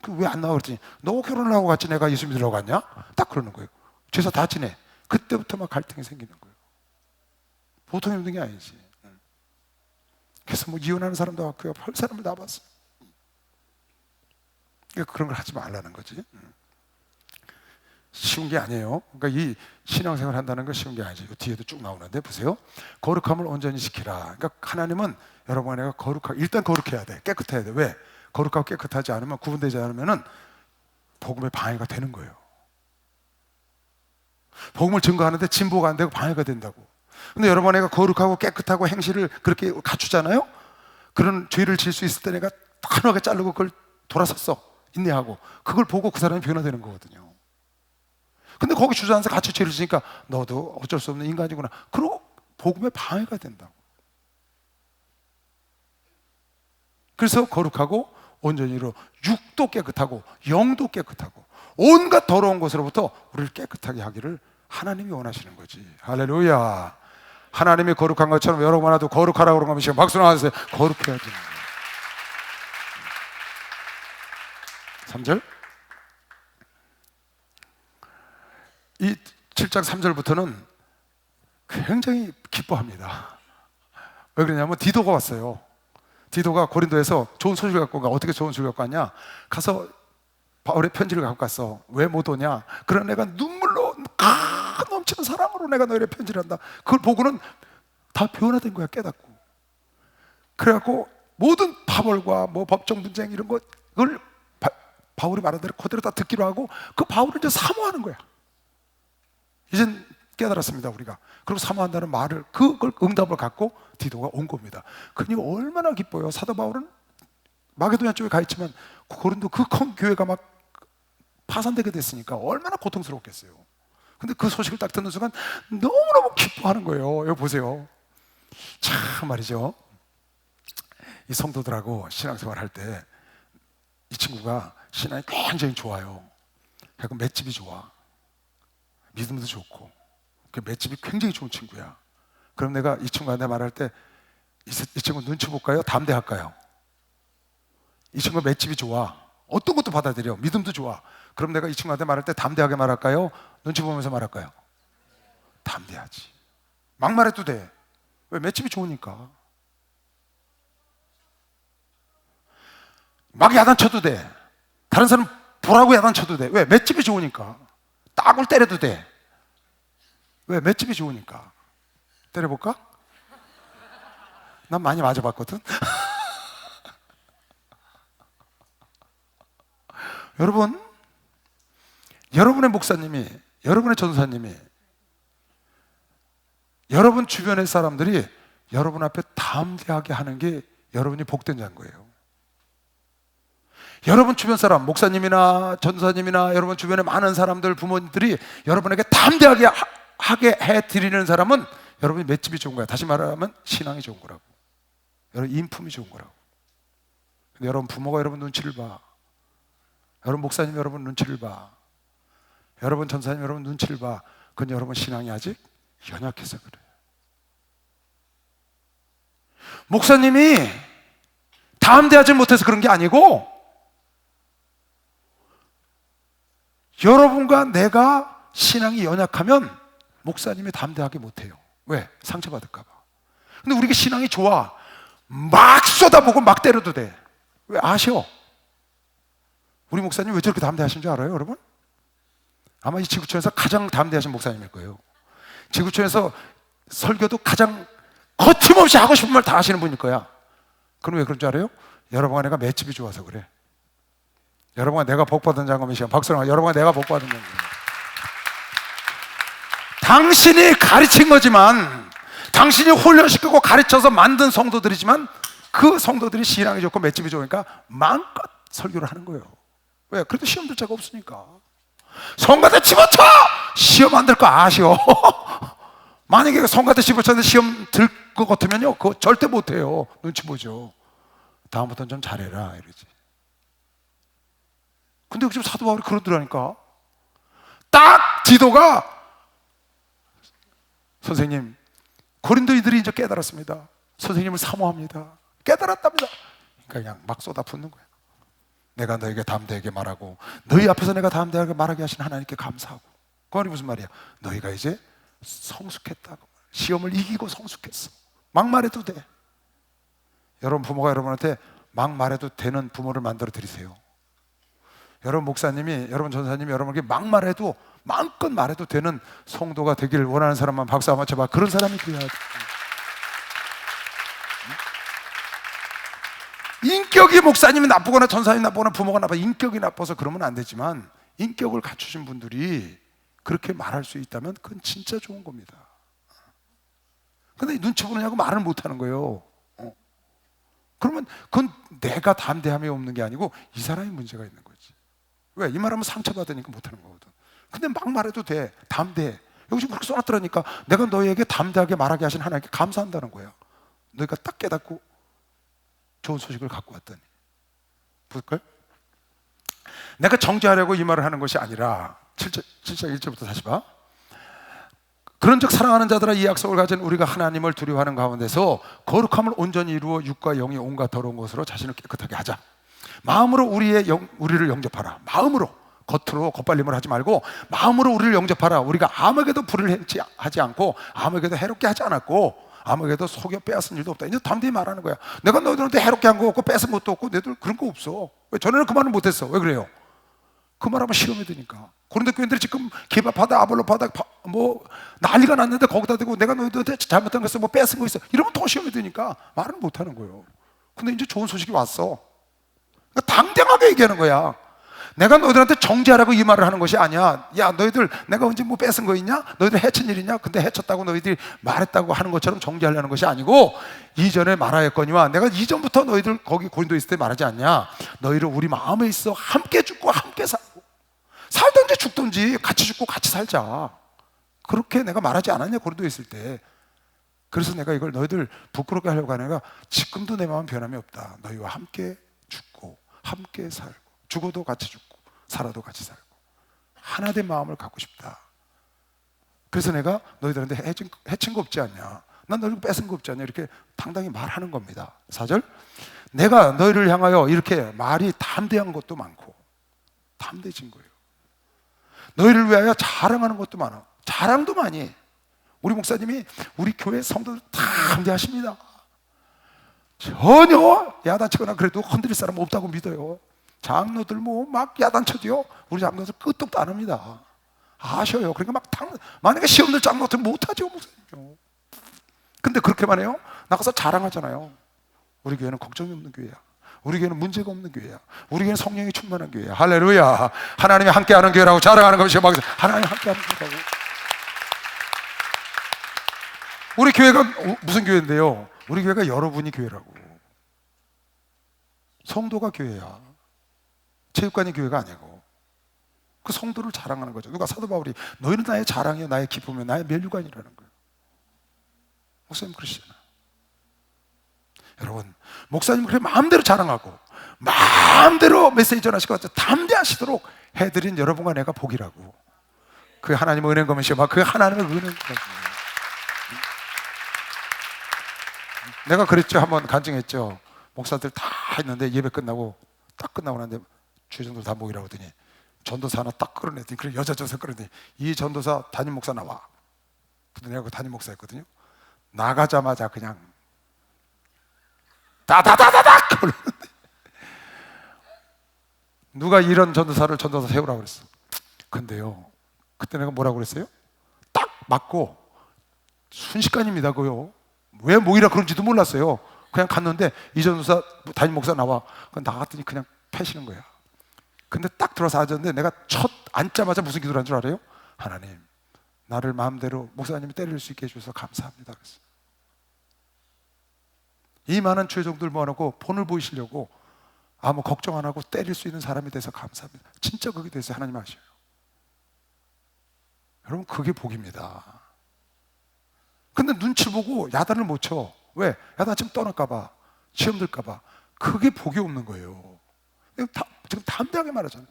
[SPEAKER 1] 그 왜 안 나와 그랬더니 너 결혼을 하고 같이 내가 예수 믿으러 갔냐? 딱 그러는 거예요. 제사 다 지내. 그때부터 막 갈등이 생기는 거예요. 보통 힘든 게 아니지. 그래서 뭐 이혼하는 사람도 왔고요 별 사람을 다 봤어. 그러니까 그런 걸 하지 말라는 거지. 쉬운 게 아니에요. 그러니까 이 신앙생활 한다는 건 쉬운 게 아니죠. 뒤에도 쭉 나오는데 보세요. 거룩함을 온전히 지키라. 그러니까 하나님은 여러분에게 일단 거룩해야 돼. 깨끗해야 돼. 왜? 거룩하고 깨끗하지 않으면 구분되지 않으면은 복음에 방해가 되는 거예요. 복음을 증거하는데 진보가 안 되고 방해가 된다고. 근데 여러분 애가 거룩하고 깨끗하고 행실을 그렇게 갖추잖아요. 그런 죄를 질 수 있을 때 내가 단호하게 자르고 그걸 돌아섰어. 인내하고 그걸 보고 그 사람이 변화되는 거거든요. 근데 거기 주저앉아서 같이 죄를 지니까 너도 어쩔 수 없는 인간이구나. 그러고 복음에 방해가 된다고. 그래서 거룩하고 온전히 이루어 육도 깨끗하고 영도 깨끗하고 온갖 더러운 것으로부터 우리를 깨끗하게 하기를 하나님이 원하시는 거지. 할렐루야. 하나님이 거룩한 것처럼 여러분 하나도 거룩하라고 그런 거면 박수 나와주세요. 거룩해야지. 3절 이 7장 3절부터는 굉장히 기뻐합니다. 왜 그러냐면 디도가 왔어요. 디도가 고린도에서 좋은 소식을 갖고 가. 어떻게 좋은 소식을 갖고 왔냐? 가서 바울의 편지를 갖고 갔어. 왜 못 오냐? 그런 내가 눈물로 넘치는 사랑으로 내가 너희를 편지를 한다. 그걸 보고는 다 변화된 거야. 깨닫고. 그래갖고 모든 파벌과 뭐 법정 분쟁 이런 그걸 바울이 말한 대로 그대로 다 듣기로 하고 그 바울을 이제 사모하는 거야. 이젠 깨달았습니다 우리가. 그리고 사모한다는 말을 그걸 응답을 갖고 디도가 온 겁니다. 그러니까 얼마나 기뻐요. 사도 바울은 마게도냐 쪽에 가 있지만 고린도 그 큰 교회가 막 파산되게 됐으니까 얼마나 고통스럽겠어요. 근데 그 소식을 딱 듣는 순간 너무너무 기뻐하는 거예요. 여기 보세요. 참 말이죠, 이 성도들하고 신앙생활 할 때 이 친구가 신앙이 굉장히 좋아요. 그리고 맷집이 좋아. 믿음도 좋고 그 맷집이 굉장히 좋은 친구야. 그럼 내가 이 친구한테 말할 때 이 친구 눈치 볼까요? 담대할까요? 이 친구가 맷집이 좋아. 어떤 것도 받아들여. 믿음도 좋아. 그럼 내가 이 친구한테 말할 때 담대하게 말할까요? 눈치 보면서 말할까요? 담대하지. 막 말해도 돼. 왜? 맷집이 좋으니까. 막 야단쳐도 돼. 다른 사람 보라고 야단쳐도 돼. 왜? 맷집이 좋으니까. 딱을 때려도 돼. 왜? 맷집이 좋으니까. 때려볼까? 난 많이 맞아봤거든. 여러분, 여러분의 목사님이, 여러분의 전사님이, 여러분 주변의 사람들이 여러분 앞에 담대하게 하는 게 여러분이 복된 자인 거예요. 여러분 주변 사람, 목사님이나 전사님이나 여러분 주변에 많은 사람들, 부모님들이 여러분에게 담대하게 하게 해드리는 사람은 여러분이 맷집이 좋은 거야. 다시 말하면 신앙이 좋은 거라고. 여러분 인품이 좋은 거라고. 근데 여러분 부모가 여러분 눈치를 봐. 여러분 목사님 여러분 눈치를 봐. 여러분 전사님 여러분 눈치를 봐. 그건 여러분 신앙이 아직 연약해서 그래요. 목사님이 담대하지 못해서 그런 게 아니고 여러분과 내가 신앙이 연약하면 목사님이 담대하게 못해요. 왜? 상처받을까 봐. 근데 우리가 신앙이 좋아. 막 쏟아보고 막 때려도 돼. 왜? 아셔. 우리 목사님 왜 저렇게 담대하신 줄 알아요, 여러분? 아마 이 지구촌에서 가장 담대하신 목사님일 거예요. 지구촌에서 설교도 가장 거침없이 하고 싶은 말 다 하시는 분일 거야. 그럼 왜 그런 줄 알아요? 여러분과 내가 맷집이 좋아서 그래. 여러분과 내가 복받은 장검이시여. 박수랑 여러분과 내가 복받은 장검. 당신이 가르친 거지만, 당신이 훈련시키고 가르쳐서 만든 성도들이지만 그 성도들이 신앙이 좋고 맷집이 좋으니까 마음껏 설교를 하는 거예요. 왜? 그래도 시험 들 자가 없으니까. 성가대 집어쳐! 시험 안 들 거 아시오. 만약에 성가대 집어쳤는데 시험 들 것 같으면요, 그거 절대 못해요. 눈치 보죠. 다음부터는 좀 잘해라 이러지. 근데 지금 사도 바울이 그러더라니까. 딱 디도가 선생님, 고린도인들이 이제 깨달았습니다. 선생님을 사모합니다. 깨달았답니다. 그러니까 그냥 막 쏟아붓는 거야. 내가 너에게 담대하게 말하고 너희 앞에서 내가 담대하게 말하게 하신 하나님께 감사하고. 그 말이 무슨 말이야? 너희가 이제 성숙했다고. 시험을 이기고 성숙했어. 막 말해도 돼. 여러분 부모가 여러분한테 막 말해도 되는 부모를 만들어 드리세요. 여러분 목사님이, 여러분 전사님이 여러분에게 막 말해도 마음껏 말해도 되는 성도가 되길 원하는 사람만 박수 한번 쳐봐. 그런 사람이 돼야 돼. 인격이 목사님이 나쁘거나 전사님이 나쁘거나 부모가 나빠, 인격이 나빠서 그러면 안 되지만 인격을 갖추신 분들이 그렇게 말할 수 있다면 그건 진짜 좋은 겁니다. 근데 눈치 보느냐고 말을 못하는 거예요. 그러면 그건 내가 담대함이 없는 게 아니고 이 사람이 문제가 있는 거지. 왜? 이 말하면 상처받으니까 못하는 거거든. 근데 막 말해도 돼. 담대해. 여기 지금 그렇게 써놨더라니까. 내가 너희에게 담대하게 말하게 하신 하나님께 감사한다는 거야. 너희가 딱 깨닫고 좋은 소식을 갖고 왔더니. 볼까요? 내가 정죄하려고 이 말을 하는 것이 아니라 7장 1절부터 다시 봐. 그런즉 사랑하는 자들아, 이 약속을 가진 우리가 하나님을 두려워하는 가운데서 거룩함을 온전히 이루어 육과 영이 온갖 더러운 것으로 자신을 깨끗하게 하자. 마음으로 우리를 영접하라. 마음으로, 겉으로 겉발림을 하지 말고 마음으로 우리를 영접하라. 우리가 아무에게도 불을 하지 않고 아무에게도 해롭게 하지 않았고 아무에게도 속여 빼앗은 일도 없다. 이제 담대히 말하는 거야. 내가 너희들한테 해롭게 한 거 없고 뺏은 것도 없고 너희들 그런 거 없어. 왜? 전에는 그 말을 못했어. 왜 그래요? 그 말하면 시험이 되니까. 고린도 교인들이 지금 기밥하다 아볼로파다 뭐 난리가 났는데 거기다 대고 내가 너희들한테 잘못한 거 있어, 뭐 뺏은 거 있어, 이러면 더 시험이 되니까 말을 못하는 거예요. 근데 이제 좋은 소식이 왔어. 그러니까 당당하게 얘기하는 거야. 내가 너희들한테 정죄하라고 이 말을 하는 것이 아니야. 야, 너희들 내가 언제 뭐 뺏은 거 있냐? 너희들 해친 일 있냐? 근데 해쳤다고 너희들이 말했다고 하는 것처럼 정죄하려는 것이 아니고, 이전에 말하였거니와 내가 이전부터 너희들 거기 고린도에 있을 때 말하지 않냐? 너희를 우리 마음에 있어 함께 죽고 함께 살고, 살든지 죽든지 같이 죽고 같이 살자. 그렇게 내가 말하지 않았냐, 고린도에 있을 때. 그래서 내가 이걸 너희들 부끄럽게 하려고 하는 거야. 지금도 내 마음 변함이 없다. 너희와 함께 죽고 함께 살고, 죽어도 같이 죽고 살아도 같이 살고 하나 된 마음을 갖고 싶다. 그래서 내가 너희들한테 해친 거 없지 않냐, 난 너희를 뺏은 거 없지 않냐, 이렇게 당당히 말하는 겁니다. 4절, 내가 너희를 향하여 이렇게 말이 담대한 것도 많고, 담대해진 거예요. 너희를 위하여 자랑하는 것도 많아. 자랑도 많이 해. 우리 목사님이 우리 교회 성도들 다 담대하십니다. 전혀 야단치거나 그래도 건드릴 사람 없다고 믿어요. 장로들 뭐 막 야단쳐도요, 우리 장로들 끄떡도 안 합니다. 아셔요. 그러니까 막 만약에 시험들 장로 같으면 못하죠, 목사님. 근데 그렇게만 해요? 나가서 자랑하잖아요. 우리 교회는 걱정이 없는 교회야. 우리 교회는 문제가 없는 교회야. 우리 교회는 성령이 충만한 교회야. 할렐루야. 하나님이 함께하는 교회라고 자랑하는 것이 막 하나님이 함께하는 교회라고. 우리 교회가 무슨 교회인데요? 우리 교회가 여러분이 교회라고. 성도가 교회야. 체육관이 교회가 아니고. 그 성도를 자랑하는 거죠. 누가 사도 바울이 너희는 나의 자랑이요 나의 기쁨이요 나의 면류관이라는 거예요. 목사님 그러시잖아요. 여러분, 목사님 그렇게 마음대로 자랑하고 마음대로 메시지 전하시고 담대하시도록 해드린 여러분과 내가 복이라고. 그 하나님의 은혜인 것이요 그 하나님의 은혜인 것이요. 내가 그랬죠. 한번 간증했죠. 목사들 다 했는데 예배 끝나고 딱 끝나고 나는데 주전도 다 모이라고 하더니 전도사 하나 딱 끌어냈더니, 그래 여자 전도사 끌어냈더니 이 전도사 담임 목사 나와. 근데 내가 그 담임 목사였거든요. 나가자마자 그냥 다다다다닥 그러는데 누가 이런 전도사를 전도사 세우라고 그랬어. 근데요, 그때 내가 뭐라고 그랬어요? 딱 맞고 순식간입니다. 그요. 왜 모이라 그런지도 몰랐어요. 그냥 갔는데 이 전도사 담임 목사 나와. 나갔더니 그냥 패시는 거야. 근데 딱 들어서 앉았는데 내가 첫 앉자마자 무슨 기도를 한 줄 알아요? 하나님, 나를 마음대로 목사님이 때릴 수 있게 해주셔서 감사합니다. 그랬어요. 이 많은 죄종들 모아놓고 본을 보이시려고 아무 걱정 안 하고 때릴 수 있는 사람이 돼서 감사합니다. 진짜 그게 돼서 하나님 아셔요. 여러분, 그게 복입니다. 근데 눈치 보고 야단을 못 쳐. 왜? 야단 지금 떠날까봐, 시험 들까봐. 그게 복이 없는 거예요. 지금 담대하게 말하잖아요.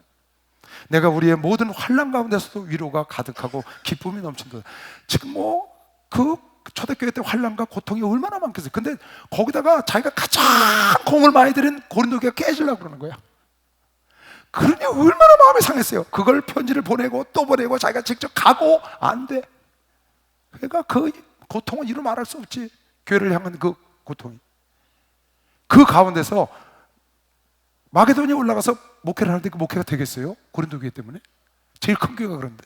[SPEAKER 1] 내가 우리의 모든 환난 가운데서도 위로가 가득하고 기쁨이 넘친다. 지금 그 초대교회 때 환난과 고통이 얼마나 많겠어요. 근데 거기다가 자기가 가장 공을 많이 들인 고린도 교회가 깨지려고 그러는 거야. 그러니 얼마나 마음이 상했어요. 그걸 편지를 보내고 또 보내고 자기가 직접 가고 안 돼. 그러니까 그 고통은 이루 말할 수 없지. 교회를 향한 그 고통이. 그 가운데서 마게도니아에 올라가서 목회를 하는데 그 목회가 되겠어요? 고린도 교회 때문에? 제일 큰 교회가 그런데.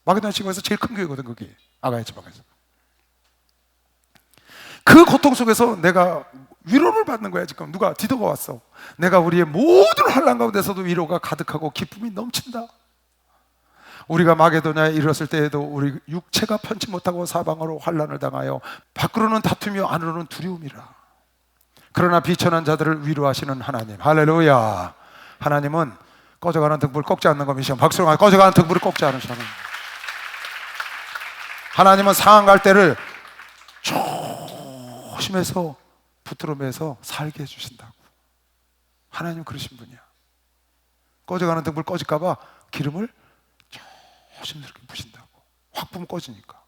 [SPEAKER 1] 마게도니아 지구에서 제일 큰 교회거든, 그게. 아가야 지방에서. 그 고통 속에서 내가 위로를 받는 거야. 지금 누가 디도가 왔어. 내가 우리의 모든 환난 가운데서도 위로가 가득하고 기쁨이 넘친다. 우리가 마게도냐에 이르렀을 때에도 우리 육체가 편치 못하고 사방으로 환난을 당하여 밖으로는 다투며 안으로는 두려움이라. 그러나 비천한 자들을 위로하시는 하나님. 할렐루야. 하나님은 꺼져가는 등불을 꺾지 않는 것이시오. 박수로 꺼져가는 등불을 꺾지 않으시는 하나님. 하나님은 상한 갈대를 조심해서 붙들어매서 살게 해주신다고. 하나님 그러신 분이야. 꺼져가는 등불 꺼질까봐 기름을 조심스럽게 부신다고. 확 부으면 꺼지니까.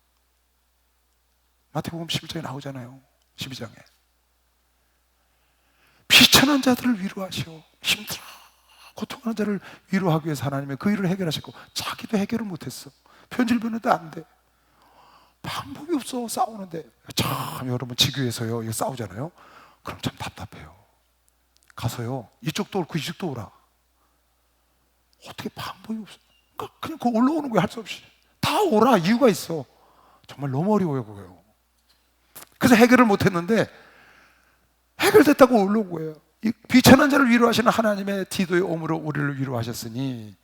[SPEAKER 1] 마태복음 11장에 나오잖아요. 12장에 비천한 자들을 위로하시오. 힘들어 고통하는 자를 위로하기 위해서 하나님의 그 일을 해결하시고, 자기도 해결을 못했어. 편지를 보내도 안 돼. 방법이 없어. 싸우는데. 참 여러분, 지교에서요 이거 싸우잖아요. 그럼 참 답답해요. 가서요 이쪽도 옳고 이쪽도 오라. 어떻게 방법이 없어. 그냥 그 올라오는 거야. 할 수 없이 다 오라. 이유가 있어. 정말 너무 어려워요 그거요. 그래서 해결을 못했는데 해결됐다고 올라온 거예요. 이 비천한 자를 위로하시는 하나님의 디도의 오므로 우리를 위로하셨으니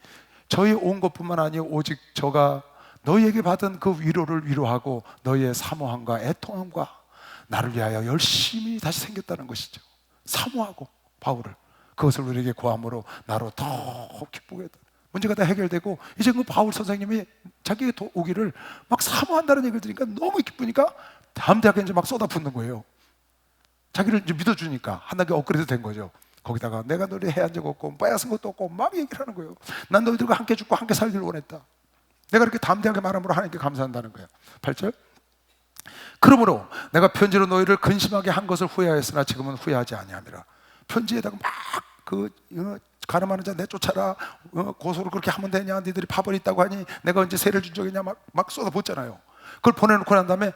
[SPEAKER 1] 저희 온 것뿐만 아니요 오직 저가 너희에게 받은 그 위로를 위로하고 너희의 사모함과 애통함과 나를 위하여 열심히 다시 생겼다는 것이죠. 사모하고 바울을 그것을 우리에게 구함으로 나로 더 기쁘게 했다. 문제가 다 해결되고 이제 그 바울 선생님이 자기의 오기를 막 사모한다는 얘기를 들으니까 너무 기쁘니까 다음 대학에 이제 막 쏟아붓는 거예요. 자기를 이제 믿어주니까 한 단계 업그레이드 된 거죠. 거기다가 내가 너희 해한 적 없고 빼앗은 것도 없고 막 얘기를 하는 거예요. 난 너희들과 함께 죽고 함께 살기를 원했다. 내가 이렇게 담대하게 말함으로 하나님께 감사한다는 거예요. 8절 그러므로 내가 편지로 너희를 근심하게 한 것을 후회하였으나 지금은 후회하지 아니함이라. 편지에다가 막 가늠하는 자 내쫓아라, 고소를 그렇게 하면 되냐, 니들이 파벌이 있다고 하니 내가 언제 세를 준 적이냐 막 쏟아붓잖아요. 그걸 보내놓고 난 다음에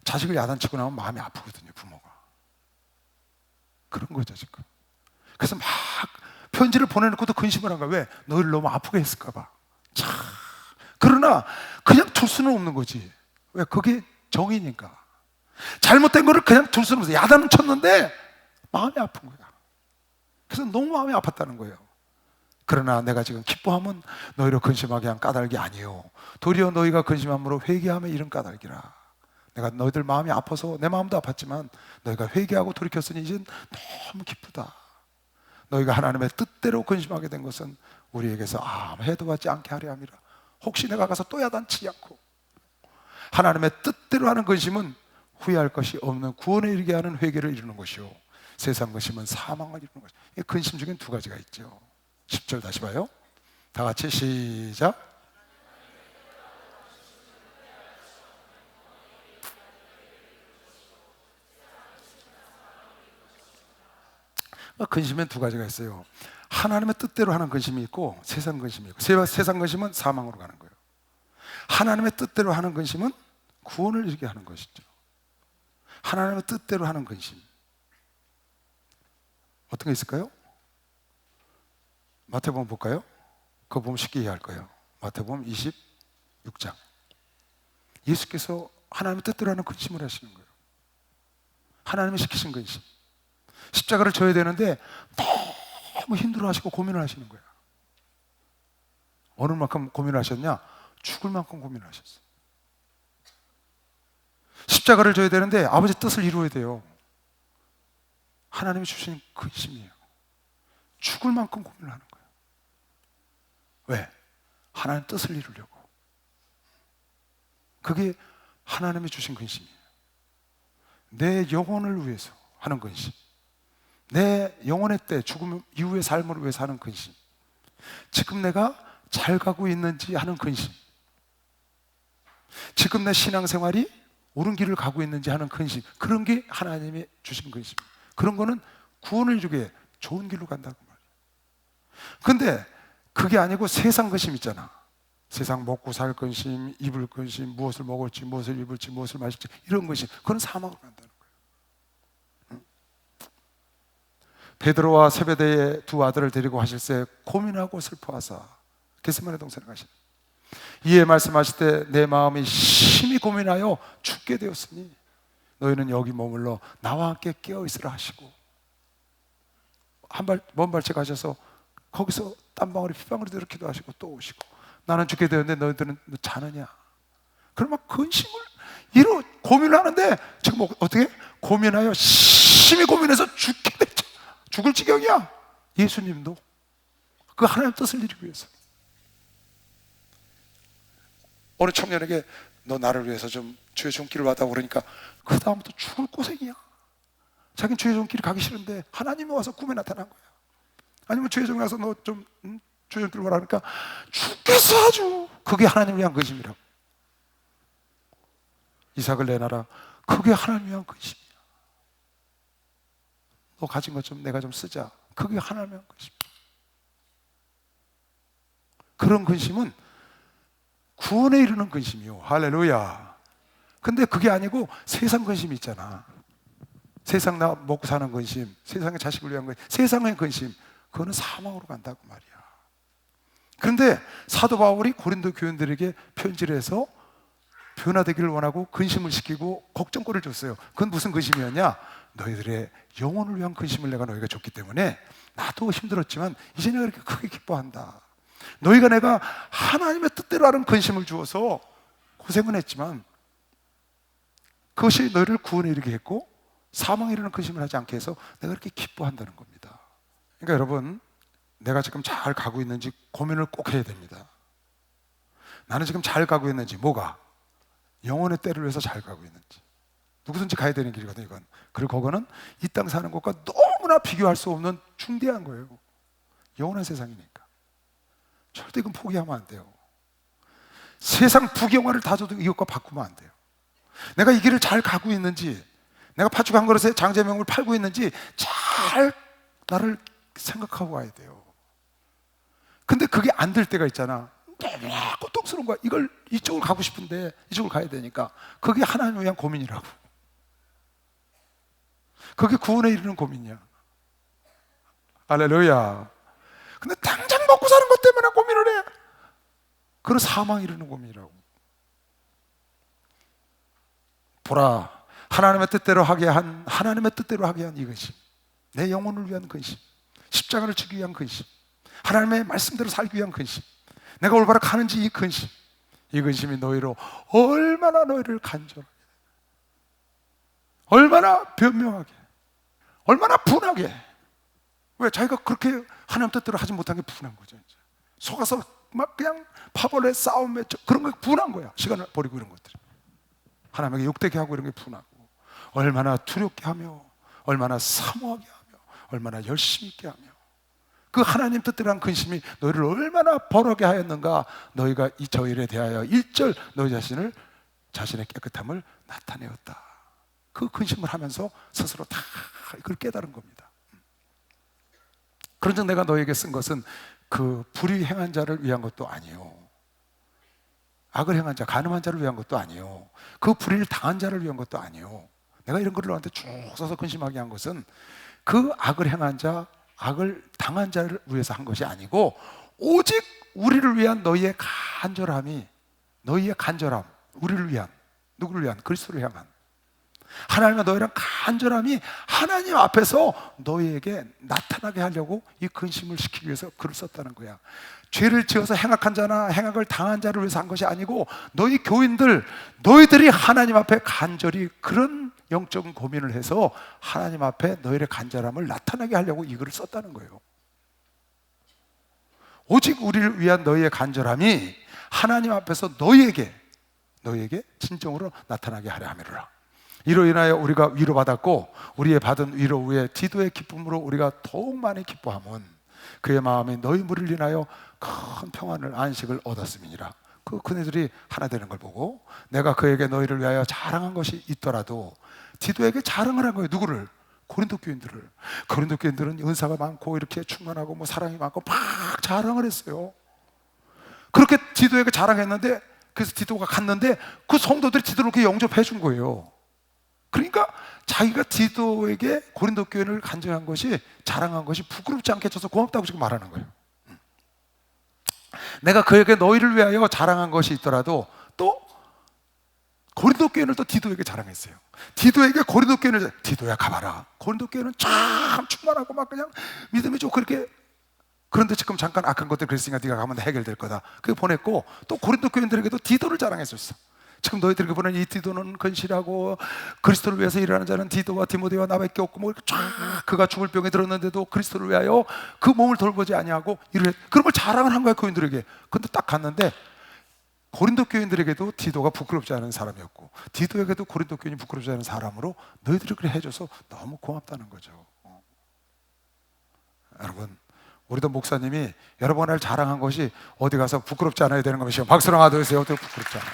[SPEAKER 1] 자식을 야단치고 나면 마음이 아프거든요. 부모가 그런 거죠 지금. 그래서 막 편지를 보내놓고도 근심을 한 거야. 왜? 너희를 너무 아프게 했을까 봐. 참. 그러나 그냥 둘 수는 없는 거지. 왜? 그게 정이니까. 잘못된 거를 그냥 둘 수는 없어. 야단은 쳤는데 마음이 아픈 거야. 그래서 너무 마음이 아팠다는 거예요. 그러나 내가 지금 기뻐함은 너희로 근심하게 한 까닭이 아니요 도리어 너희가 근심함으로 회개함에 이른 까닭이라. 내가 너희들 마음이 아파서 내 마음도 아팠지만 너희가 회개하고 돌이켰으니 이젠 너무 기쁘다. 너희가 하나님의 뜻대로 근심하게 된 것은 우리에게서 아무 해도 받지 않게 하려 함이라. 혹시 내가 가서 또 야단치지 않고. 하나님의 뜻대로 하는 근심은 후회할 것이 없는 구원에 이르게 하는 회개를 이루는 것이요 세상 근심은 사망을 이루는 것이요. 근심 중엔 두 가지가 있죠. 10절 다시 봐요. 다 같이 시작. 근심엔 두 가지가 있어요. 하나님의 뜻대로 하는 근심이 있고 세상 근심이 있고, 세상 근심은 사망으로 가는 거예요. 하나님의 뜻대로 하는 근심은 구원을 이루게 하는 것이죠. 하나님의 뜻대로 하는 근심 어떤 게 있을까요? 마태복음 볼까요? 그거 보면 쉽게 이해할 거예요. 마태복음 26장. 예수께서 하나님의 뜻대로 하는 근심을 하시는 거예요. 하나님이 시키신 근심. 십자가를 져야 되는데 너무 힘들어하시고 고민을 하시는 거예요. 어느 만큼 고민을 하셨냐? 죽을 만큼 고민을 하셨어요. 십자가를 져야 되는데 아버지 뜻을 이루어야 돼요. 하나님이 주신 근심이에요. 죽을 만큼 고민을 하는 거예요. 왜? 하나님 뜻을 이루려고. 그게 하나님이 주신 근심이에요. 내 영혼을 위해서 하는 근심, 내 영혼의 때 죽음 이후의 삶을 위해서 하는 근심, 지금 내가 잘 가고 있는지 하는 근심, 지금 내 신앙생활이 옳은 길을 가고 있는지 하는 근심, 그런 게 하나님이 주신 근심이에요. 그런 거는 구원을 주게 좋은 길로 간다고 말이에요. 근데 그게 아니고 세상 근심 있잖아. 세상 먹고 살 근심, 입을 근심, 무엇을 먹을지, 무엇을 입을지, 무엇을 마실지, 이런 근심, 그건 사망으로 간다는 거예요. 베드로와 세베대의 두 아들을 데리고 하실새 고민하고 슬퍼하사 겟세마네 동산에 가시니 이에 말씀하실 때 내 마음이 심히 고민하여 죽게 되었으니 너희는 여기 머물러 나와 함께 깨어 있으라 하시고 먼 발치 가셔서 거기서 땀방울이 핏방울이 이렇게 기도하시고 또 오시고 나는 죽게 되었는데 너희들은 자느냐. 그러면 근심을 이로 고민을 하는데 지금 어떻게 고민하여 심히 고민해서 죽을 지경이야. 예수님도 그 하나님 뜻을 이루기 위해서. 어느 청년에게 너 나를 위해서 좀 주의 손길을 받아 그러니까 그 다음부터 죽을 고생이야. 자기는 주의 손길이 가기 싫은데 하나님이 와서 꿈에 나타난 거야. 아니면 주의 손 가서 너 좀 주의 손길을 받아 그러니까 죽겠어 아주. 그게 하나님을 위한 근심이라고. 이삭을 내놔라. 그게 하나님을 위한 근심이야. 너 가진 것 좀 내가 좀 쓰자. 그게 하나님을 위한 근심이야. 그런 근심은 구원에 이르는 근심이요. 할렐루야. 근데 그게 아니고 세상 근심이 있잖아. 세상 나 먹고 사는 근심, 세상의 자식을 위한 근심, 세상의 근심, 그거는 사망으로 간다고 말이야. 그런데 사도 바울이 고린도 교인들에게 편지를 해서 변화되기를 원하고 근심을 시키고 걱정거리를 줬어요. 그건 무슨 근심이었냐? 너희들의 영혼을 위한 근심을 내가 너희가 줬기 때문에 나도 힘들었지만 이제 내가 이렇게 크게 기뻐한다. 너희가 내가 하나님의 뜻대로 하는 근심을 주어서 고생은 했지만 그것이 너희를 구원에 이르게 했고 사망에 이르는 근심을 하지 않게 해서 내가 이렇게 기뻐한다는 겁니다. 그러니까 여러분, 내가 지금 잘 가고 있는지 고민을 꼭 해야 됩니다. 나는 지금 잘 가고 있는지, 뭐가? 영혼의 때를 위해서 잘 가고 있는지. 누구든지 가야 되는 길이거든요, 이건. 그리고 그거는 이 땅 사는 것과 너무나 비교할 수 없는 중대한 거예요. 영원한 세상이니까. 절대 이건 포기하면 안 돼요. 세상 부경화를 다 줘도 이것과 바꾸면 안 돼요. 내가 이 길을 잘 가고 있는지, 내가 팥죽 한 그릇에 장제명을 팔고 있는지 잘 나를 생각하고 와야 돼요. 근데 그게 안 될 때가 있잖아. 너무 고통스러운 거야. 이쪽을 가고 싶은데 이쪽을 가야 되니까. 그게 하나님을 위한 고민이라고. 그게 구원에 이르는 고민이야. 할렐루야. 근데 당장 먹고 사는 것 때문에 고민을 해. 그건 사망에 이르는 고민이라고. 보라, 하나님의 뜻대로 하게 한 이것이 내 영혼을 위한 근심, 십자가를 지기 위한 근심, 하나님의 말씀대로 살기 위한 근심, 내가 올바로 가는지 이 근심이 너희로 얼마나 너희를 간절하게, 얼마나 변명하게, 얼마나 분하게. 왜? 자기가 그렇게 하나님 뜻대로 하지 못한 게 분한 거죠. 이제 속아서 막 그냥 파벌에 싸움에 그런 거 분한 거야. 시간을 버리고 이런 것들, 하나님에게 욕되게 하고 이런 게 분하고, 얼마나 두렵게 하며, 얼마나 사모하게 하며, 얼마나 열심히 있게 하며, 그 하나님 뜻대로 한 근심이 너희를 얼마나 벌하게 하였는가. 너희가 이 저일에 대하여 1절 너희 자신의 깨끗함을 나타내었다. 그 근심을 하면서 스스로 다 이걸 깨달은 겁니다. 그런즉 내가 너희에게 쓴 것은 그 불의 행한 자를 위한 것도 아니요, 악을 행한 자, 간음한 자를 위한 것도 아니요, 그 불의를 당한 자를 위한 것도 아니요. 내가 이런 글을 너한테 쭉 써서 근심하게 한 것은 그 악을 행한 자, 악을 당한 자를 위해서 한 것이 아니고 오직 우리를 위한 너희의 간절함, 우리를 위한, 누구를 위한? 그리스도를 향한 하나님과 너희랑 간절함이 하나님 앞에서 너희에게 나타나게 하려고 이 근심을 시키기 위해서 글을 썼다는 거야. 죄를 지어서 행악한 자나 행악을 당한 자를 위해서 한 것이 아니고 너희 교인들, 너희들이 하나님 앞에 간절히 그런 영적인 고민을 해서 하나님 앞에 너희의 간절함을 나타나게 하려고 이 글을 썼다는 거예요. 오직 우리를 위한 너희의 간절함이 하나님 앞에서 너희에게 진정으로 나타나게 하려 함이로라. 이로 인하여 우리가 위로받았고 우리의 받은 위로 후에 디도의 기쁨으로 우리가 더욱 많이 기뻐함은 그의 마음이 너희 무리를 인하여 큰 평안을, 안식을 얻었음이니라. 그 그네들이 하나 되는 걸 보고 내가 그에게 너희를 위하여 자랑한 것이 있더라도, 디도에게 자랑을 한 거예요. 누구를? 고린도 교인들을. 고린도 교인들은 은사가 많고 이렇게 충만하고 뭐 사랑이 많고 막 자랑을 했어요. 그렇게 디도에게 자랑했는데, 그래서 디도가 갔는데 그 성도들이 디도를 그렇게 영접해 준 거예요. 그러니까 자기가 디도에게 고린도 교회를 간증한 것이, 자랑한 것이 부끄럽지 않게 해줘서 고맙다고 지금 말하는 거예요. 내가 그에게 너희를 위하여 자랑한 것이 있더라도, 또 고린도 교회를 또 디도에게 자랑했어요. 디도에게 고린도 교회를, 디도야 가봐라, 고린도 교회는 참 충만하고 막 그냥 믿음이 좋고 그렇게, 그런데 지금 잠깐 악한 것들 그랬으니까 네가 가면 해결될 거다. 그게 보냈고, 또 고린도 교인들에게도 디도를 자랑했었어. 지금 너희들에게 보낸 이 디도는 근실하고 그리스도를 위해서 일하는 자는 디도와 디모데와 나밖에 없고, 뭐 쫙 그가 죽을 병에 들었는데도 그리스도를 위하여 그 몸을 돌보지 아니하고 이래, 그런 걸 자랑을 한 거야 교인들에게. 근데 딱 갔는데 고린도 교인들에게도 디도가 부끄럽지 않은 사람이었고, 디도에게도 고린도 교인이 부끄럽지 않은 사람으로 너희들이 그래 해줘서 너무 고맙다는 거죠. 여러분, 우리도 목사님이 여러 번을 자랑한 것이 어디 가서 부끄럽지 않아야 되는 것이요. 박수랑 하도해서 어떻게 부끄럽지 않아요?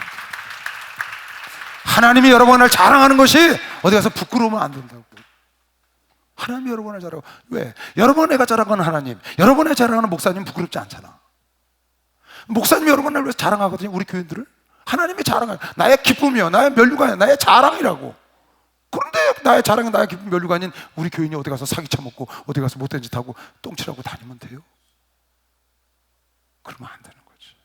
[SPEAKER 1] 하나님이 여러 번을 자랑하는 것이 어디 가서 부끄러우면 안 된다고. 하나님이 여러 번을 자랑하고, 왜? 여러 번 내가 자랑하는 하나님, 여러 번에 자랑하는 목사님 부끄럽지 않잖아. 목사님이 여러 번을 자랑하거든요, 우리 교인들을. 하나님이 자랑해요. 나의 기쁨이요, 나의 면류관이요, 나의 자랑이라고. 그런데 나의 자랑은 나의 기쁨 면류가 아닌 우리 교인이 어디 가서 사기 쳐먹고 어디 가서 못된 짓 하고 똥칠하고 다니면 돼요? 그러면 안 되는 거지.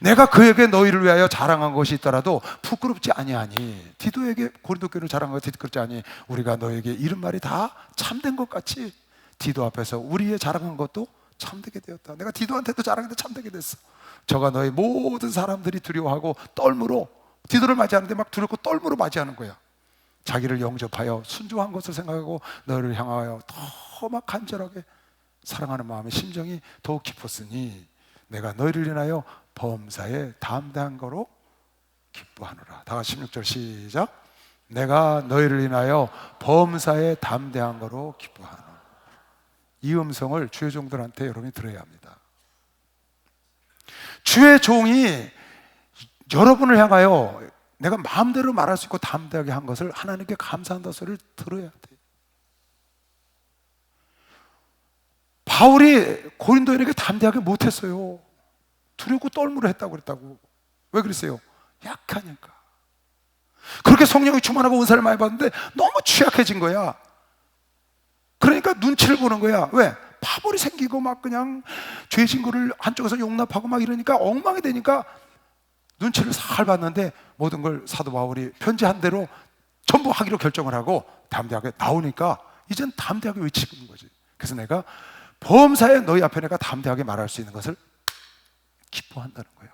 [SPEAKER 1] 내가 그에게 너희를 위하여 자랑한 것이 있더라도 부끄럽지 아니하니. 디도에게 고린도 교회를 자랑한 것이 부끄럽지 아니. 우리가 너에게 이런 말이 다 참된 것 같이 디도 앞에서 우리의 자랑한 것도 참되게 되었다. 내가 디도한테도 자랑했는데 참되게 됐어. 저가 너희 모든 사람들이 두려워하고 떨므로, 디도를 맞이하는데 막 두렵고 떨므로 맞이하는 거야. 자기를 영접하여 순종한 것을 생각하고 너를 향하여 더 막 간절하게 사랑하는 마음의 심정이 더욱 깊었으니 내가 너희를 인하여 범사에 담대한 거로 기뻐하노라. 다 같이 16절 시작. 내가 너희를 인하여 범사에 담대한 거로 기뻐하노라. 이 음성을 주의 종들한테 여러분이 들어야 합니다. 주의 종이 여러분을 향하여 내가 마음대로 말할 수 있고 담대하게 한 것을 하나님께 감사한다 소리를 들어야 돼. 바울이 고린도인에게 담대하게 못했어요. 두렵고 떨므로 했다고 그랬다고. 왜 그랬어요? 약하니까. 그렇게 성령이 충만하고 은사를 많이 받는데 너무 취약해진 거야. 그러니까 눈치를 보는 거야. 왜? 파벌이 생기고 막 그냥 죄진 거를 한쪽에서 용납하고 막 이러니까 엉망이 되니까 눈치를 살 봤는데 모든 걸 사도 바울이 편지한 대로 전부 하기로 결정을 하고 담대하게 나오니까 이젠 담대하게 외치는 거지. 그래서 내가 범사에 너희 앞에 내가 담대하게 말할 수 있는 것을 기뻐한다는 거야.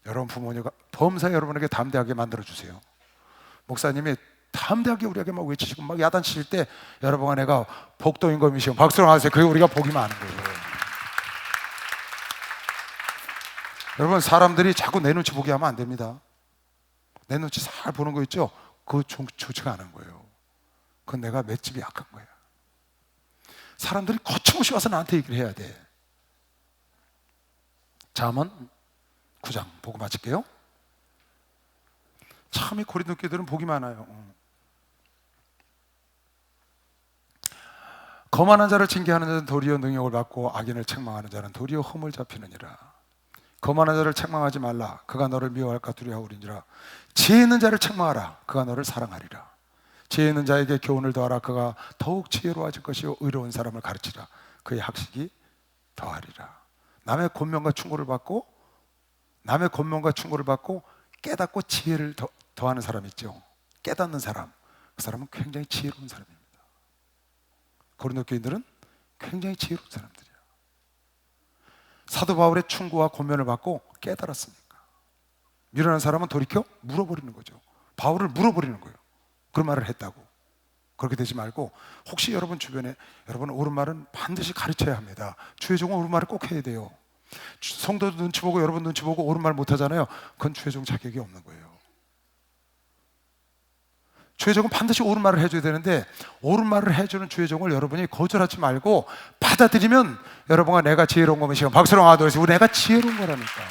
[SPEAKER 1] 여러분 부모님과 범사에 여러분에게 담대하게 만들어주세요. 목사님이 담대하게 우리에게 막 외치시고 막 야단치실 때 여러분과 내가 복도인 것이시고 박수로 하세요. 그게 우리가 복이 많은 거예요. 여러분 사람들이 자꾸 내 눈치 보게 하면 안 됩니다. 내 눈치 잘 보는 거 있죠? 그거 좋지가 않은 거예요. 그건 내가 맷집이 약한 거야. 사람들이 거침없이 와서 나한테 얘기를 해야 돼. 잠언 9장 보고 마칠게요. 참 이 고린도 교회들은 복이 많아요. 거만한 자를 징계하는 자는 도리어 능욕을 받고 악인을 책망하는 자는 도리어 흠을 잡히느니라. 거만한 자를 책망하지 말라. 그가 너를 미워할까 두려워하리니라. 지혜 있는 자를 책망하라. 그가 너를 사랑하리라. 지혜 있는 자에게 교훈을 더하라. 그가 더욱 지혜로워질 것이요 의로운 사람을 가르치라. 그의 학식이 더하리라. 남의 권면과 충고를 받고 깨닫고 지혜를 더하는 사람 있죠. 깨닫는 사람, 그 사람은 굉장히 지혜로운 사람입니다. 고린도 교인들은 굉장히 지혜로운 사람들이야. 사도 바울의 충고와 권면을 받고 깨달았으니까. 미련한 사람은 돌이켜 물어버리는 거죠. 바울을 물어버리는 거예요. 그런 말을 했다고. 그렇게 되지 말고 혹시 여러분 주변에 여러분 옳은 말은 반드시 가르쳐야 합니다. 주의 종은 옳은 말을 꼭 해야 돼요. 성도도 눈치 보고 여러분 눈치 보고 옳은 말 못하잖아요. 그건 주의 종 자격이 없는 거예요. 주의 종은 반드시 옳은 말을 해줘야 되는데 옳은 말을 해주는 주의 종을 여러분이 거절하지 말고 받아들이면 여러분과 내가 지혜로운 거면 시간 박수로 하도록 우리 내가 지혜로운 거라니까.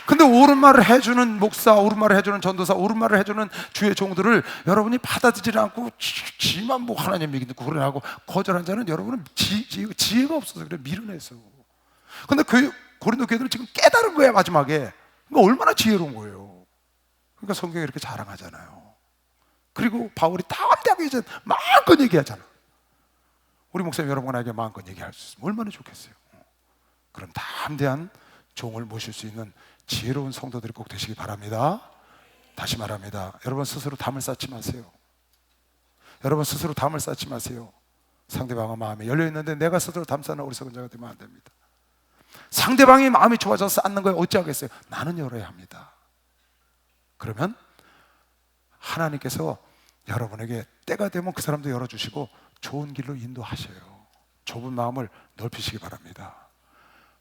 [SPEAKER 1] 근데 옳은 말을 해주는 목사, 옳은 말을 해주는 전도사, 옳은 말을 해주는 주의 종들을 여러분이 받아들이지 않고 지만 뭐 하나님 믿고 그러고 거절한 자는 여러분은 지혜가 없어서 그래. 미련해서. 근데 고린도 교회들은 지금 깨달은 거야 마지막에. 그러니까 얼마나 지혜로운 거예요. 그러니까 성경이 이렇게 자랑하잖아요. 그리고 바울이 담대하게 이제 마음껏 얘기하잖아. 우리 목사님 여러분에게 마음껏 얘기할 수 있으면 얼마나 좋겠어요. 그럼 담대한 종을 모실 수 있는 지혜로운 성도들이 꼭 되시기 바랍니다. 다시 말합니다. 여러분 스스로 담을 쌓지 마세요. 여러분 스스로 담을 쌓지 마세요. 상대방의 마음이 열려있는데 내가 스스로 담 쌓는 어리석은 자가 되면 안 됩니다. 상대방이 마음이 좋아져서 쌓는 거에 어찌하겠어요. 나는 열어야 합니다. 그러면 하나님께서 여러분에게 때가 되면 그 사람도 열어주시고 좋은 길로 인도하셔요. 좁은 마음을 넓히시기 바랍니다.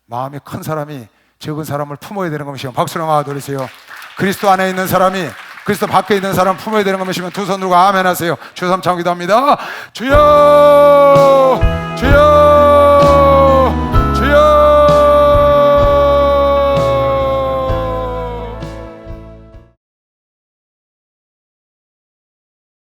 [SPEAKER 1] 마음이 큰 사람이 적은 사람을 품어야 되는 것이면 박수로 하도록하세요. 그리스도 안에 있는 사람이 그리스도 밖에 있는 사람 품어야 되는 것이면 두 손 들고 아멘 하세요. 주 3차 기도합니다. 주여